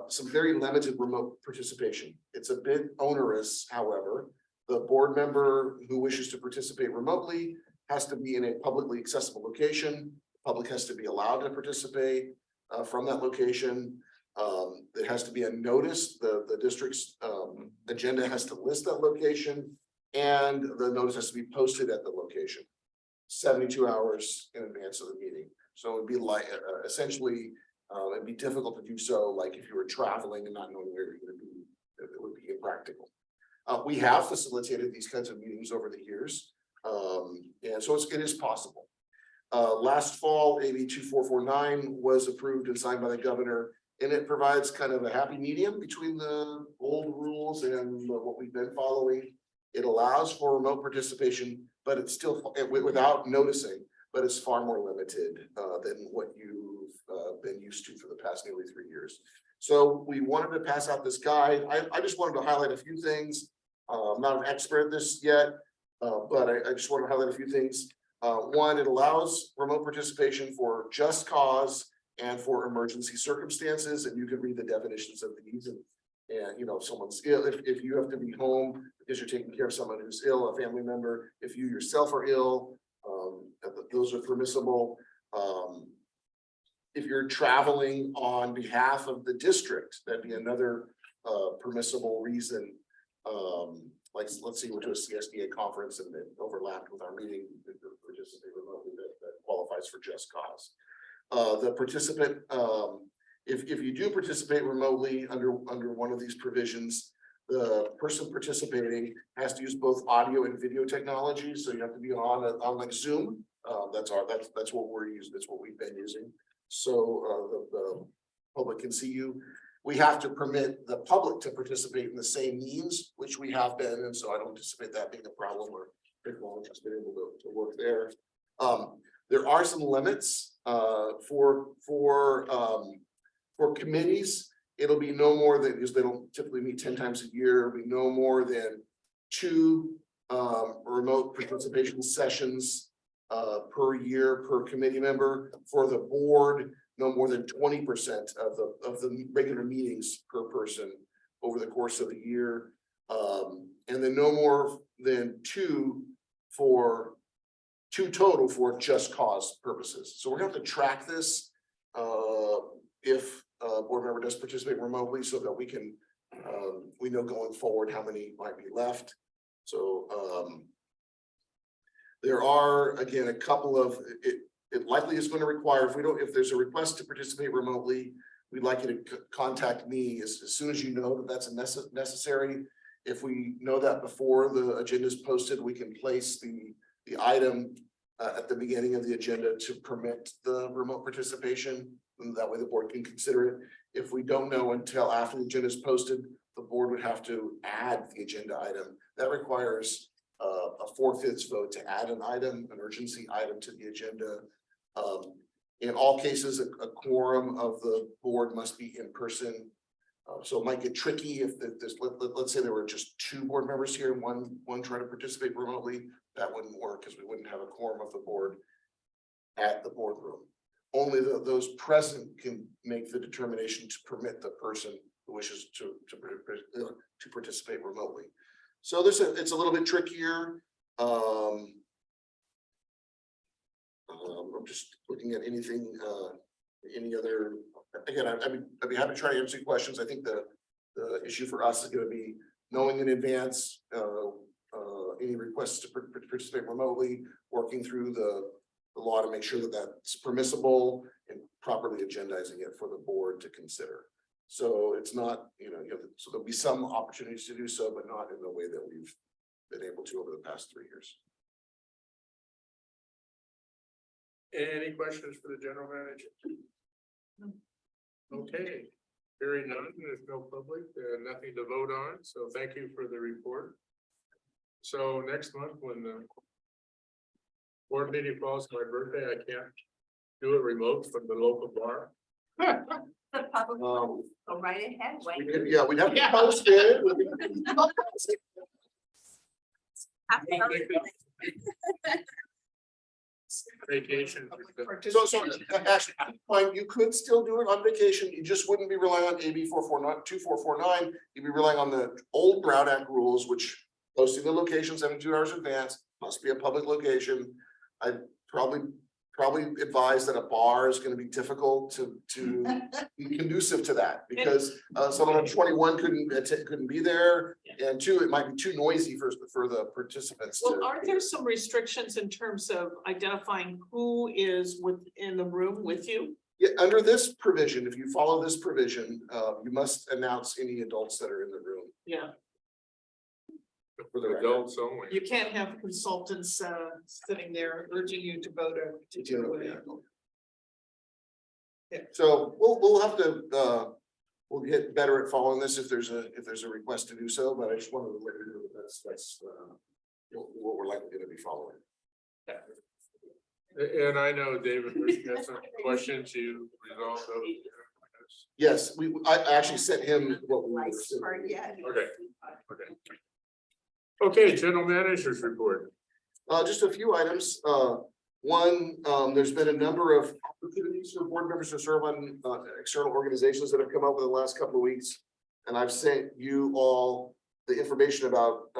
S6: some very limited remote participation. It's a bit onerous, however. The board member who wishes to participate remotely has to be in a publicly accessible location. The public has to be allowed to participate from that location. There has to be a notice. The district's agenda has to list that location, and the notice has to be posted at the location 72 hours in advance of the meeting. So it would be like essentially it'd be difficult to do so, like if you were traveling and not knowing where you're going to be, it would be impractical. We have facilitated these kinds of meetings over the years, and so it is possible. Last fall, AB 2449 was approved and signed by the governor, and it provides kind of a happy medium between the old rules and what we've been following. It allows for remote participation, but it's still without noticing, but it's far more limited than what you've been used to for the past nearly 3 years. So we wanted to pass out this guide. I just wanted to highlight a few things. I'm not an expert at this yet, but I just want to highlight a few things. One, it allows remote participation for just cause and for emergency circumstances, and you can read the definitions of these. And if someone's ill, if you have to be home because you're taking care of someone who's ill, a family member, if you yourself are ill, those are permissible. If you're traveling on behalf of the district, that'd be another permissible reason. Like, let's say we're to a CSDA conference and it overlapped with our meeting, participate remotely, that qualifies for just cause. The participant, if you do participate remotely under one of these provisions, the person participating has to use both audio and video technology. So you have to be on like Zoom. That's what we're using. That's what we've been using. so the public can see you. We have to permit the public to participate in the same means, which we have been, and so I don't anticipate that being a problem, or technology has been able to work there. There are some limits for committees. It'll be no more than, because they don't typically meet 10 times a year, it'll be no more than 2 remote participation sessions per year per committee member. For the board, no more than 20% of the regular meetings per person over the course of the year. And then no more than 2 total for just cause purposes. So we're gonna have to track this if a board member does participate remotely, so that we can we know going forward how many might be left. So there are, again, a couple of it likely is going to require, if there's a request to participate remotely, we'd like you to contact me as soon as you know that that's necessary. If we know that before the agenda is posted, we can place the item at the beginning of the agenda to permit the remote participation. And that way the board can consider it. If we don't know until after the agenda is posted, the board would have to add the agenda item. That requires a 4/5 vote to add an item, an urgency item to the agenda. In all cases, a quorum of the board must be in person. So it might get tricky if there's, let's say there were just 2 board members here and one trying to participate remotely. That wouldn't work because we wouldn't have a quorum of the board at the boardroom. Only those present can make the determination to permit the person who wishes to participate remotely. So it's a little bit trickier. I'm just looking at anything, any other, again, I'd be happy to try to answer your questions. I think the issue for us is going to be knowing in advance any requests to participate remotely, working through the law to make sure that that's permissible, and properly agendizing it for the board to consider. So it's not, so there'll be some opportunities to do so, but not in the way that we've been able to over the past 3 years.
S2: Any questions for the general manager? Okay, hearing none, there's no public, nothing to vote on, so thank you for the report. So next month, when the board meeting falls on my birthday, I can't do it remote from the local bar.
S9: The public, go right ahead, Wayne.
S6: Yeah, we'd have to post it.
S2: Vacation.
S6: So actually, fine, you could still do it on vacation, you just wouldn't be relying on AB 2449, you'd be relying on the old Brown Act rules, which posting the location 72 hours in advance, must be a public location. I'd probably advise that a bar is gonna be difficult to be conducive to that, because someone on 21 couldn't be there, and 2, it might be too noisy for the participants to.
S1: Well, aren't there some restrictions in terms of identifying who is within the room with you?
S6: Yeah, under this provision, if you follow this provision, you must announce any adults that are in the room
S1: Yeah,
S6: for the record.
S2: Adults only.
S1: you can't have consultants sitting there urging you to vote a particular way. Yeah.
S6: So we'll have to, we'll get better at following this if there's a request to do so, but I just wanted to let you know that that's what we're likely gonna be following.
S2: And I know, David, you got some questions, you resolved those.
S6: Yes, I actually sent him what we were.
S9: Or, yeah.
S2: Okay. Okay, general managers report.
S6: Just a few items. One, there's been a number of opportunities for board members to serve on external organizations that have come up in the last couple of weeks. And I've sent you all the information about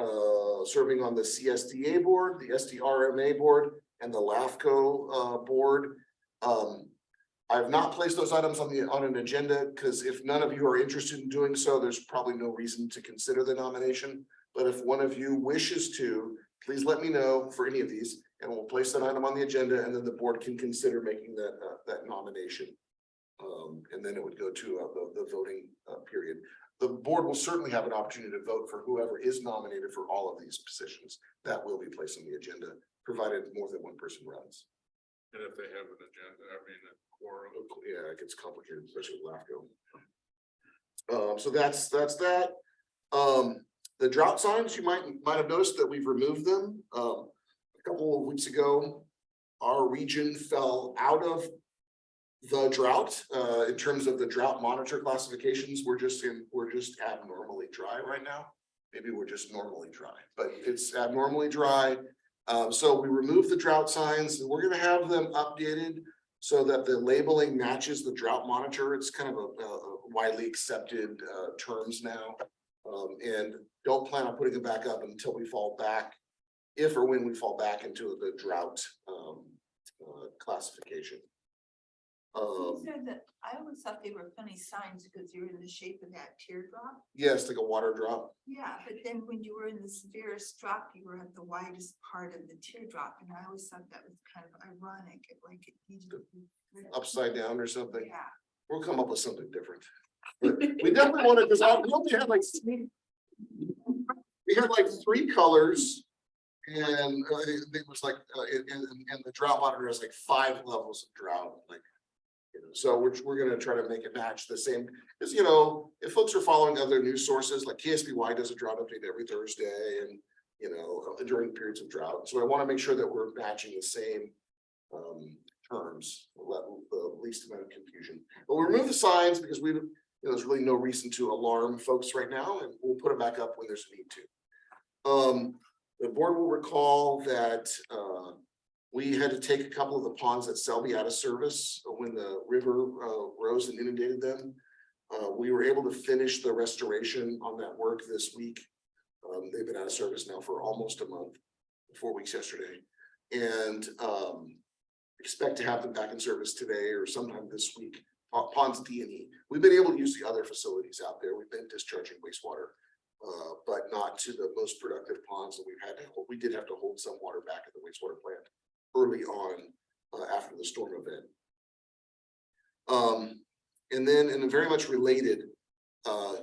S6: serving on the CSDA board, the SDRMA board, and the LAFCO board. I have not placed those items on an agenda, because if none of you are interested in doing so, there's probably no reason to consider the nomination. But if one of you wishes to, please let me know for any of these, and we'll place that item on the agenda, and then the board can consider making that nomination. And then it would go to the voting period. The board will certainly have an opportunity to vote for whoever is nominated for all of these positions. That will be placed on the agenda, provided more than one person runs.
S2: And if they have an agenda, I mean, a quorum.
S6: Yeah, it gets complicated, especially with LAFCO. So that's that. The drought signs, you might have noticed that we've removed them. A couple of weeks ago, our region fell out of the drought, in terms of the drought monitor classifications. We're just abnormally dry right now. Maybe we're just normally dry, but it's abnormally dry. So we removed the drought signs, and we're gonna have them updated so that the labeling matches the drought monitor. It's kind of a widely accepted terms now. And don't plan on putting it back up until we fall back, if or when we fall back into the drought classification.
S9: These are I always thought they were funny signs because you're in the shape of that teardrop.
S6: Yes, like a water drop.
S9: Yeah, but then when you were in the severest drop, you were at the widest part of the teardrop, and I always thought that was kind of ironic, like it needed to be.
S6: Upside down or something.
S9: Yeah.
S6: We'll come up with something different. But we definitely wanted, because we only had like three colors. And it was like, and the drought monitor has like 5 levels of drought, like, you know, so we're gonna try to make it match the same. Because, you know, if folks are following other news sources, like KSBY does a drought update every Thursday, and, you know, during periods of drought. So I want to make sure that we're matching the same terms, the least amount of confusion. But we remove the signs because there's really no reason to alarm folks right now, and we'll put it back up when there's a need to. The board will recall that we had to take a couple of the ponds at Selby out of service when the river rose and inundated them. We were able to finish the restoration on that work this week. They've been out of service now for almost a month, 4 weeks yesterday, and expect to have them back in service today or sometime this week. Ponds D&E. We've been able to use the other facilities out there. We've been discharging wastewater, but not to the most productive ponds that we've had to hold. We did have to hold some water back at the wastewater plant early on after the storm event. And then, and very much related,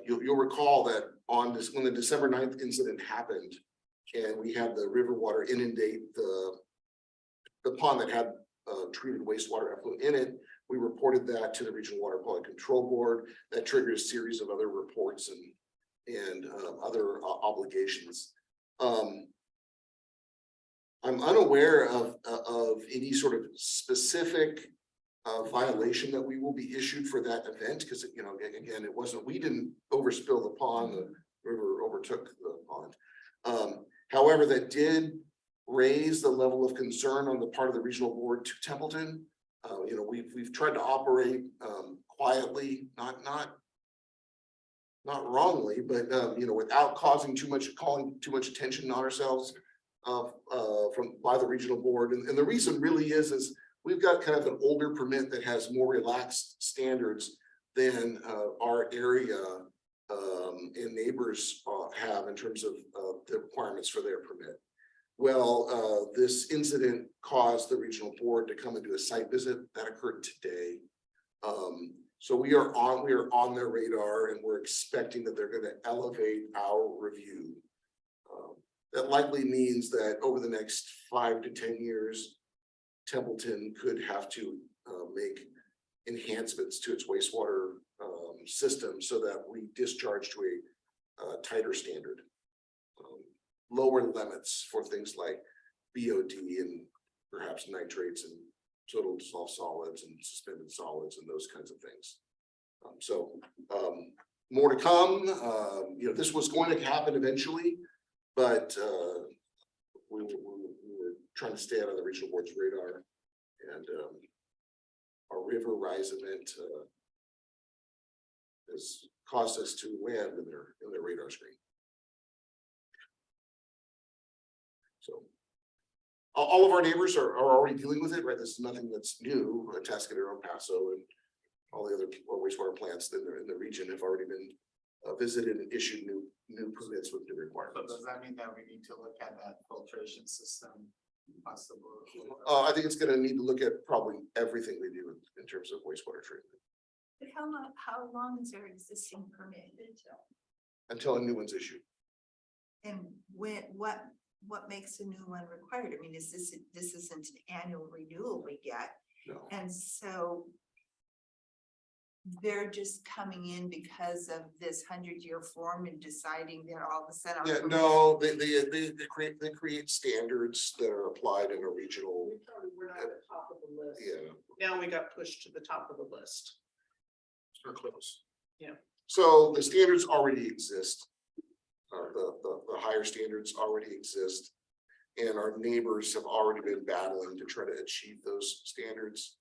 S6: you'll recall that on this, when the December 9th incident happened, and we had the river water inundate the pond that had treated wastewater effluent in it, we reported that to the Regional Water Quality Control Board. That triggered a series of other reports and other obligations. I'm unaware of any sort of specific violation that we will be issued for that event, because, you know, again, it wasn't, we didn't overspill the pond, the river overtook the pond. However, that did raise the level of concern on the part of the regional board to Templeton. You know, we've tried to operate quietly, not wrongly, but you know, without calling too much attention on ourselves by the regional board. And the reason really is we've got kind of an older permit that has more relaxed standards than our area and neighbors have in terms of the requirements for their permit. Well, this incident caused the regional board to come and do a site visit that occurred today. So we are on their radar, and we're expecting that they're going to elevate our review. That likely means that over the next 5 to 10 years, Templeton could have to make enhancements to its wastewater system so that we discharge to a tighter standard. Lower limits for things like BOD and perhaps nitrates and total dissolved solids and suspended solids and those kinds of things. More to come. You know, this was going to happen eventually, but we were trying to stay out of the regional board's radar, and our river rise event has caused us to land in their radar screen. So all of our neighbors are already dealing with it, right? This is nothing that's new. Atascadero, El Paso, and all the other wastewater plants in the region have already been visited and issued new permits with new
S7: So
S6: requirements.
S7: does that mean that we need to look at that filtration system possible?
S6: I think it's going to need to look at probably everything we do in terms of wastewater treatment
S9: But how long is our existing permit until?
S6: until a new one's issued.
S9: And what what makes a new one required? I mean, this isn't an annual renewal we get,
S6: No.
S9: and so they're just coming in because of this 100-year form and deciding that all of a sudden. our
S6: Yeah,
S9: permit-
S6: no, they create standards that are applied in a regional,
S1: We're not at the top of the list.
S6: yeah.
S1: Now we got pushed to the top of the list.
S6: Or close.
S1: Yeah.
S6: So the standards already exist. The higher standards already exist. And our neighbors have already been battling to try to achieve those standards.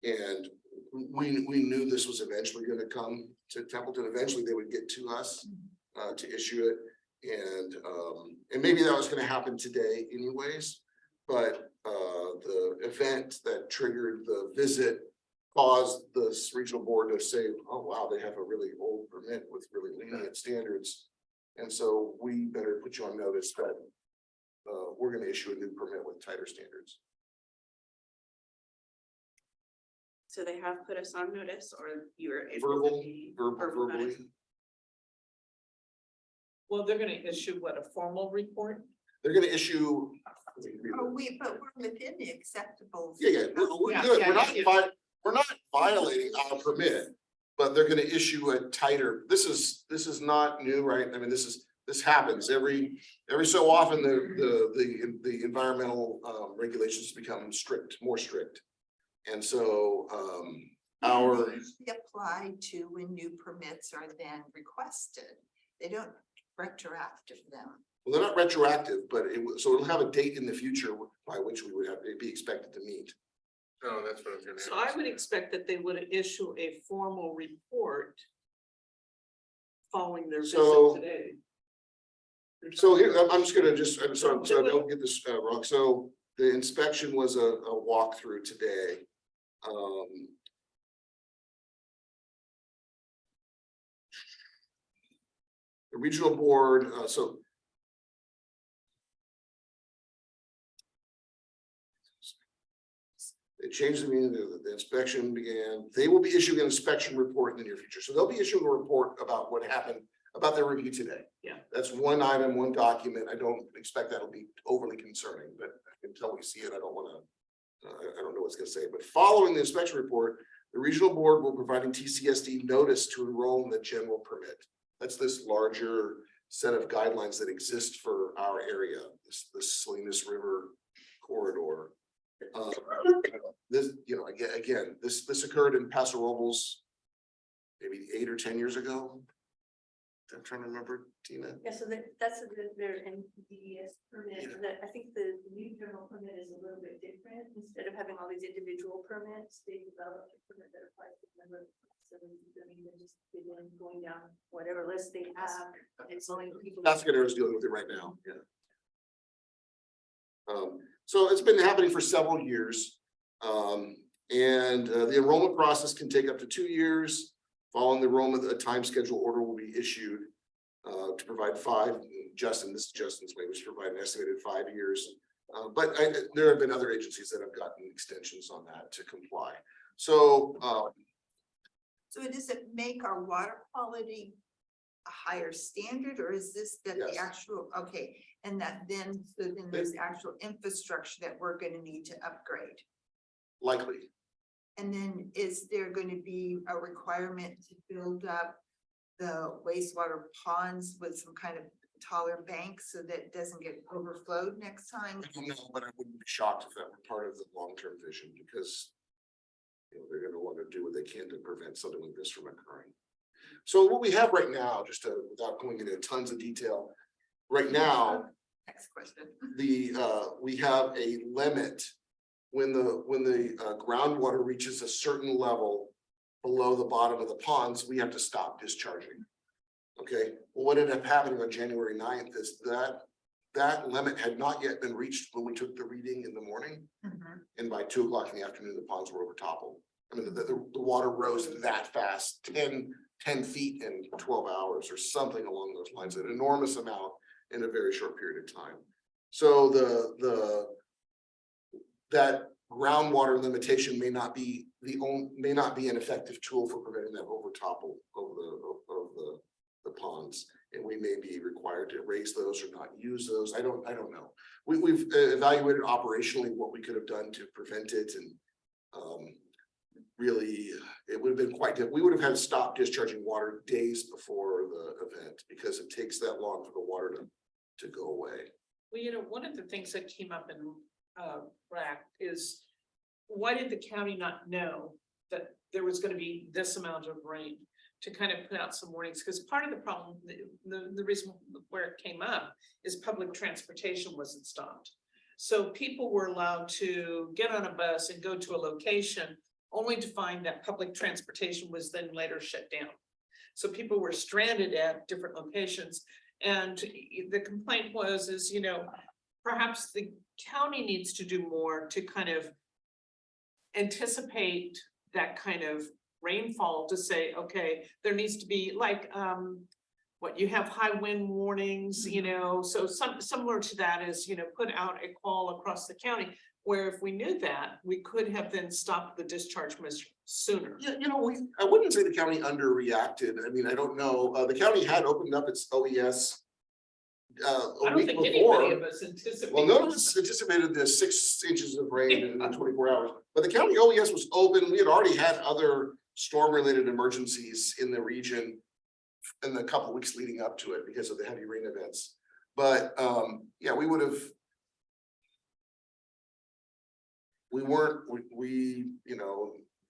S6: And we knew this was eventually gonna come to Templeton. Eventually they would get to us to issue it. And maybe that was gonna happen today anyways. But the event that triggered the visit caused this regional board to say, oh, wow, they have a really old permit with really lenient standards. And so we better put you on notice that we're gonna issue a new permit with tighter standards.
S5: So they have put us on notice, or you were.
S6: Verbally.
S5: notice?
S1: Well, they're gonna issue what, a formal report?
S6: They're gonna issue.
S9: Oh, but we're within the acceptable.
S6: Yeah, we're
S1: Yeah,
S6: good.
S1: yeah,
S6: We're not violating our permit, but they're gonna issue a tighter, this is not new, right? I mean, this happens every so often, the environmental regulations become more strict. And so,
S9: They
S6: our,
S9: usually apply to when new permits are then requested. They don't retroactive them.
S6: well, they're not retroactive, but so it'll have a date in the future by which we would be expected to meet.
S2: Oh, that's what I was gonna ask.
S1: So I would expect that they would issue a formal report following their
S6: So-
S1: visit today.
S6: So here, I'm just gonna so I don't get this wrong. So the inspection was a walkthrough today. The regional board, so. It changed the meaning, the inspection began, they will be issuing an inspection report in the near future. So they'll be issuing a report about what happened, about their review today.
S1: Yeah.
S6: That's one item, one document. I don't expect that'll be overly concerning, but until we see it, I don't wanna, I don't know what's gonna say, but following the inspection report, the regional board will providing TCSD notice to enroll in the general permit. That's this larger set of guidelines that exist for our area, this Salinas River corridor. This, again, this occurred in Paso Robles maybe 8 or 10 years ago. I'm trying to remember, Tina.
S8: Yeah, so that's their NDES permit, that I think the new general permit is a little bit different. Instead of having all these individual permits, they developed a permit that applies to the number of facilities. I mean, they're just begin going down whatever list they have. It's only people.
S6: That's what is dealing with it right now, yeah. So it's been happening for several years. And the enrollment process can take up to 2 years. Following the enrollment, a time schedule order will be issued to provide 5, this is Justin's language, to provide an estimated 5 years. But there have been other agencies that have gotten extensions on that to comply. So
S9: So does it make our water quality a higher standard, or is this that the
S6: Yes.
S9: actual, okay, and that then, so then there's actual infrastructure that we're gonna need to upgrade?
S6: likely,
S9: And then is there gonna be a requirement to build up the wastewater ponds with some kind of taller bank so that it doesn't get overflowed next time?
S6: I don't know, but I wouldn't be shocked if that were part of the long-term vision, because they're gonna want to do what they can to prevent something like this from occurring. So what we have right now, without going into tons of detail, right now,
S9: Next question.
S6: we have a limit. When the groundwater reaches a certain level below the bottom of the ponds, we have to stop discharging. Okay, well, what ended up happening on January 9th is that limit had not yet been reached when we took the reading in the morning. And by 2 o'clock in the afternoon, the ponds were overtoppled. I mean, the water rose that fast, 10 feet in 12 hours or something along those lines, an enormous amount in a very short period of time. So that groundwater limitation may not be an effective tool for preventing that overtopple of the ponds. and we may be required to erase those or not use those. I don't know. We've evaluated operationally what we could have done to prevent it, and really, it would have been quite difficult. We would have had to stop discharging water days before the event because it takes that long for the water to go away.
S1: Well, one of the things that came up in RAC is, why did the county not know that there was gonna be this amount of rain? To kind of put out some warnings, because part of the problem, the reason where it came up is public transportation wasn't stopped. So people were allowed to get on a bus and go to a location, only to find that public transportation was then later shut down. So people were stranded at different locations, and the complaint was, perhaps the county needs to do more to kind of anticipate that kind of rainfall, to say, okay, there needs to be like, you have high wind warnings, so similar to that is, put out a call across the county, where if we knew that, we could have then stopped the discharge much sooner.
S6: Yeah, I wouldn't say the county underreacted. I mean, I don't know. The county had opened up its OES
S1: I
S6: a
S1: don't
S6: week
S1: think anybody
S6: before.
S1: of us anticipated.
S6: Well, none of us anticipated the 6 inches of rain in 24 hours, but the county OES was open. We had already had other storm-related emergencies in the region in the couple of weeks leading up to it because of the heavy rain events. But yeah, we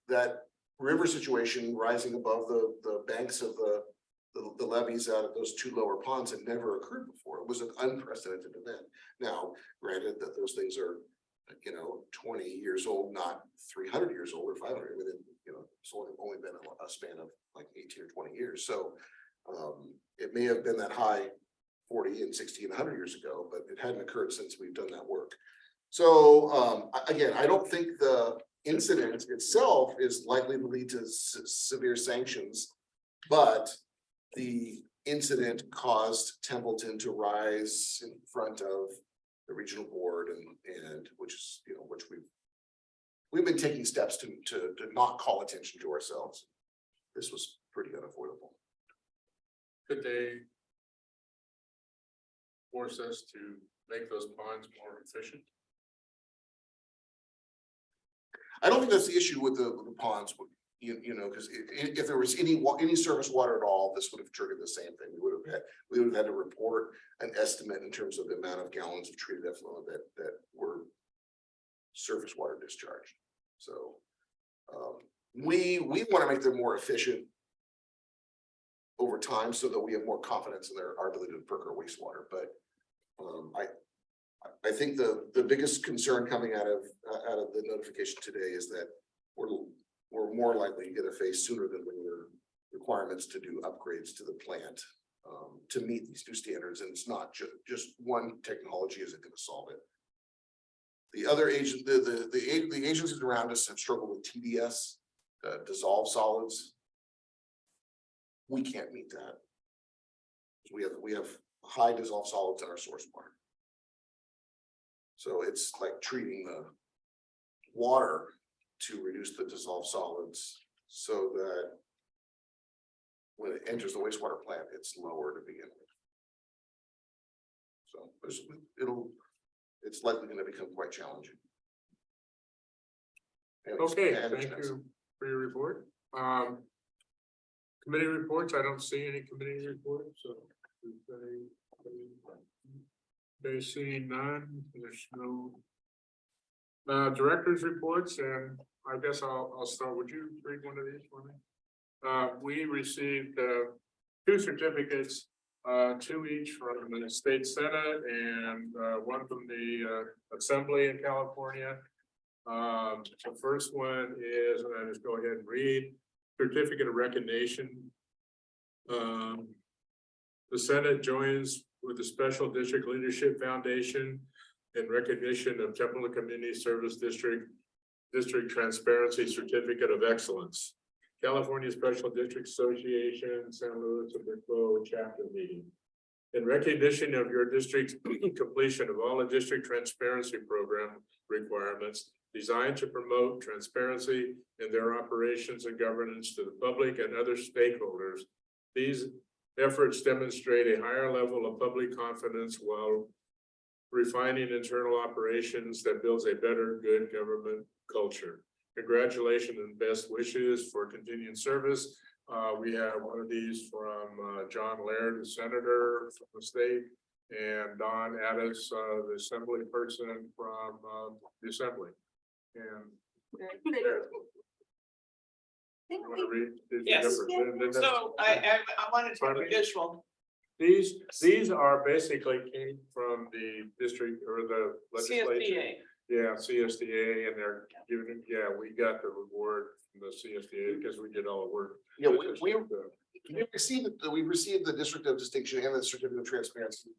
S6: that river situation rising above the banks of the levees out of those 2 lower ponds had never occurred before. It was an unprecedented event. Now, granted that those things are, 20 years old, not 300 years old or 500. I mean, it's only been a span of like 18 or 20 years. So it may have been that high 40 and 60 and 100 years ago, but it hadn't occurred since we've done that work. So again, I don't think the incident itself is likely to lead to severe sanctions, but the incident caused Templeton to rise in front of the regional board, and which is, which we've been taking steps to not call attention to ourselves. This was pretty unavoidable.
S2: Could they force us to make those ponds more efficient?
S6: I don't think that's the issue with the ponds, because if there was any surface water at all, this would have triggered the same thing. We would have had to report an estimate in terms of the amount of gallons of treated effluent that were surface water discharged. So we want to make them more efficient over time so that we have more confidence in our ability to perk our wastewater. But I think the biggest concern coming out of the notification today is that we're more likely to get a face sooner than later requirements to do upgrades to the plant to meet these new standards. And it's not just one technology isn't going to solve it. The other the agencies around us have struggled with TDS, dissolved solids. We can't meet that. We have high dissolved solids in our source water. So it's like treating the water to reduce the dissolved solids so that when it enters the wastewater plant, it's lower to begin with. So it's likely going to become quite challenging.
S2: Okay, thank you for your report. Committee reports, I don't see any committee reports, so. They see none, there's no. Directors reports, and I guess I'll start. Would you read one of these for me? We received 2 certificates, 2 each from the state senate and 1 from the assembly in California. The first one is, and I just go ahead and read, certificate of recognition. The Senate joins with the Special District Leadership Foundation in recognition of Templeton Community Service District Transparency Certificate of Excellence. California Special District Association, San Luis Obispo chapter meeting. In recognition of your district's completion of all the district transparency program requirements designed to promote transparency in their operations and governance to the public and other stakeholders, these efforts demonstrate a higher level of public confidence while refining internal operations that builds a better good government culture. Congratulations and best wishes for continued service. We have one of these from John Laird, the senator from the state, and Don Addis, the assembly person from the assembly. And you want to read?
S1: Yes.
S2: Then-
S1: So I wanted to have a visual.
S2: These are basically came from the district or the legislature.
S1: CSDA.
S2: Yeah, CSDA, and they're giving, yeah, we got the reward from the CSDA because we did all the work.
S6: Yeah, we received the District of Distinction and the Certificate of Transparency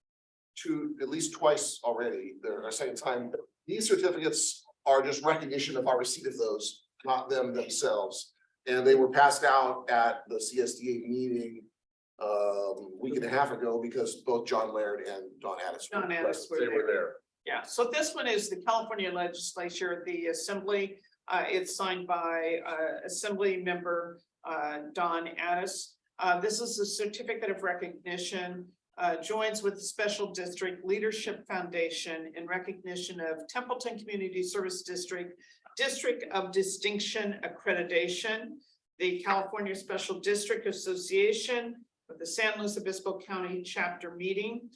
S6: at least twice already, a second time. These certificates are just recognition of our receipt of those, not them themselves. And they were passed out at the CSDA meeting week and a half ago because both John Laird and Don Addis.
S1: Don Addis
S2: They were there.
S1: Yeah, so this one is the California Legislature, the Assembly. It's signed by Assembly Member Don Addis. This is a certificate of recognition, joins with the Special District Leadership Foundation in recognition of Templeton Community Service District, District of Distinction Accreditation, the California Special District Association with the San Luis Obispo County Chapter Meeting,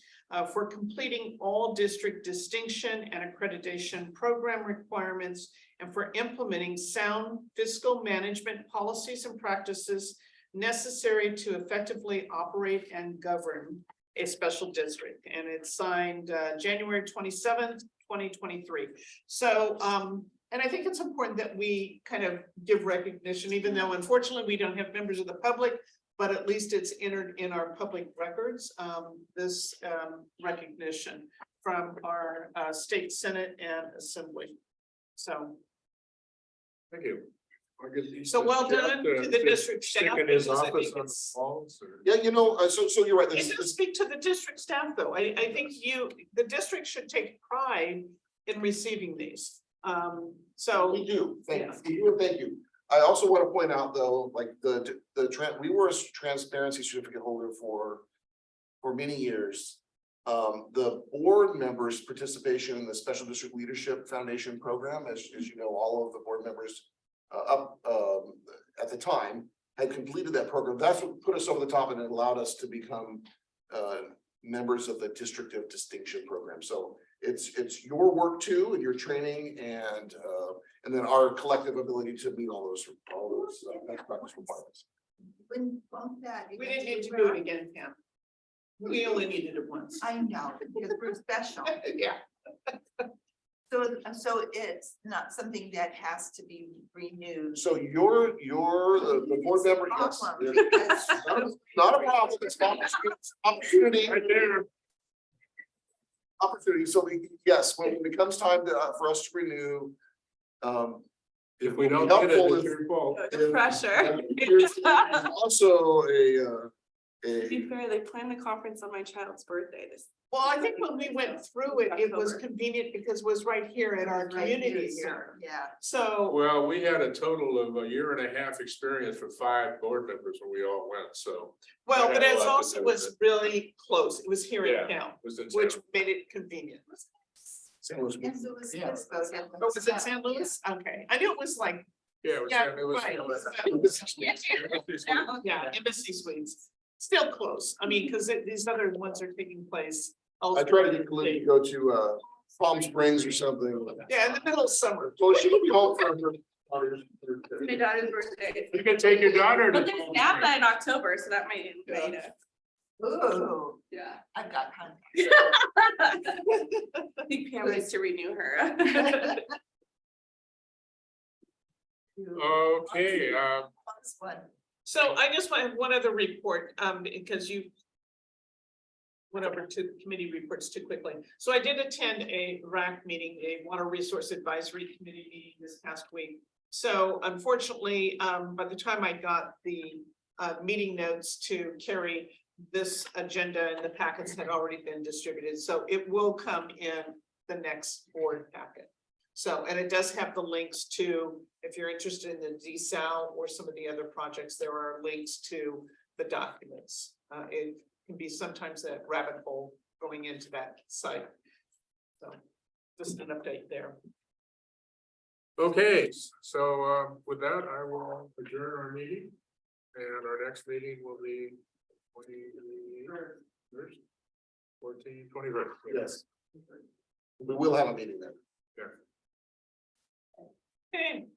S1: for completing all district distinction and accreditation program requirements and for implementing sound fiscal management policies and practices necessary to effectively operate and govern a special district. And it's signed January 27th, 2023. So, and I think it's important that we kind of give recognition, even though unfortunately we don't have members of the public, but at least it's entered in our public records, this recognition from our state senate and assembly. So.
S2: Thank you. I'll get these
S1: So well
S2: to
S1: done
S2: Jeff
S1: to the district
S2: stick
S1: staff,
S2: in his
S1: because I
S2: office
S1: think
S2: on the
S1: it's-
S2: walls or-
S6: Yeah, so you're right.
S1: It does speak to the district staff, though. I think the district should take pride in receiving these. So.
S6: We do,
S1: Yeah.
S6: thank you. I also want to point out though, like we were a transparency certificate holder for many years. The board members' participation in the Special District Leadership Foundation program, as you know, all of the board members at the time had completed that program. That's what put us over the top and it allowed us to become members of the District of Distinction program. So it's your work too, and your training and then our collective ability to meet all those best practice requirements.
S9: Wouldn't bump that.
S1: We didn't need to do it again, Pam. We only needed it once.
S9: I know, because we're special.
S1: Yeah.
S9: So it's not something that has to be renewed.
S6: So you're the board member, yes.
S9: Problem,
S6: Yeah.
S9: because
S6: Not a problem, it's not it's opportunity.
S2: Right there.
S6: Opportunity, so yes, when it comes time for us to renew.
S2: If we don't get it,
S6: Helpful
S2: it's
S6: if-
S2: your fault.
S5: The pressure.
S6: There's also
S5: To be fair, they planned the conference on my child's birthday this.
S1: Well, I think when we went through it, it was convenient because it was right here at our
S9: Right here,
S1: community
S9: so,
S1: center.
S9: yeah.
S1: So,
S2: Well, we had a total of a year and a half experience with 5 board members when we all went, so
S1: well,
S2: I
S1: but
S2: had a
S1: it's
S2: lot to
S1: also
S2: do with
S1: was
S2: it.
S1: really close. It was here in
S2: Yeah.
S1: town,
S2: it was in
S1: which
S2: town.
S1: made it convenient.
S6: St. Louis.
S9: Yes, it was.
S7: Yeah.
S1: Oh, was it San Luis? Okay, I knew it was like,
S2: Yeah, it was,
S1: yeah,
S2: it was.
S1: right. Yeah, Embassy Suites, still close. I mean, because these other ones are taking place.
S6: I try to get Glenn to go to Palm Springs or something.
S1: Yeah, in the middle of summer.
S6: So she'll be home for her.
S5: My daughter's birthday.
S2: You can take your daughter
S5: But
S2: to.
S5: there's NAPA in October, so that might invade us.
S9: Ooh,
S5: Yeah.
S9: I've got kind
S5: I think Pam needs to renew her.
S2: Okay,
S9: one.
S1: So I just want one other report, because you went over to the committee reports too quickly. So I did attend a RAC meeting, a Water Resource Advisory Committee meeting this past week. So unfortunately, by the time I got the meeting notes to carry, this agenda and the packets had already been distributed. So it will come in the next board packet. So, and it does have the links to, if you're interested in the DSAL or some of the other projects, there are links to the documents. It can be sometimes a rabbit hole going into that site. So just an update there.
S2: Okay, so with that, I will adjourn our meeting. And our next meeting will be 21st.
S6: Yes. We will have a meeting then.
S2: Yeah.
S1: Okay,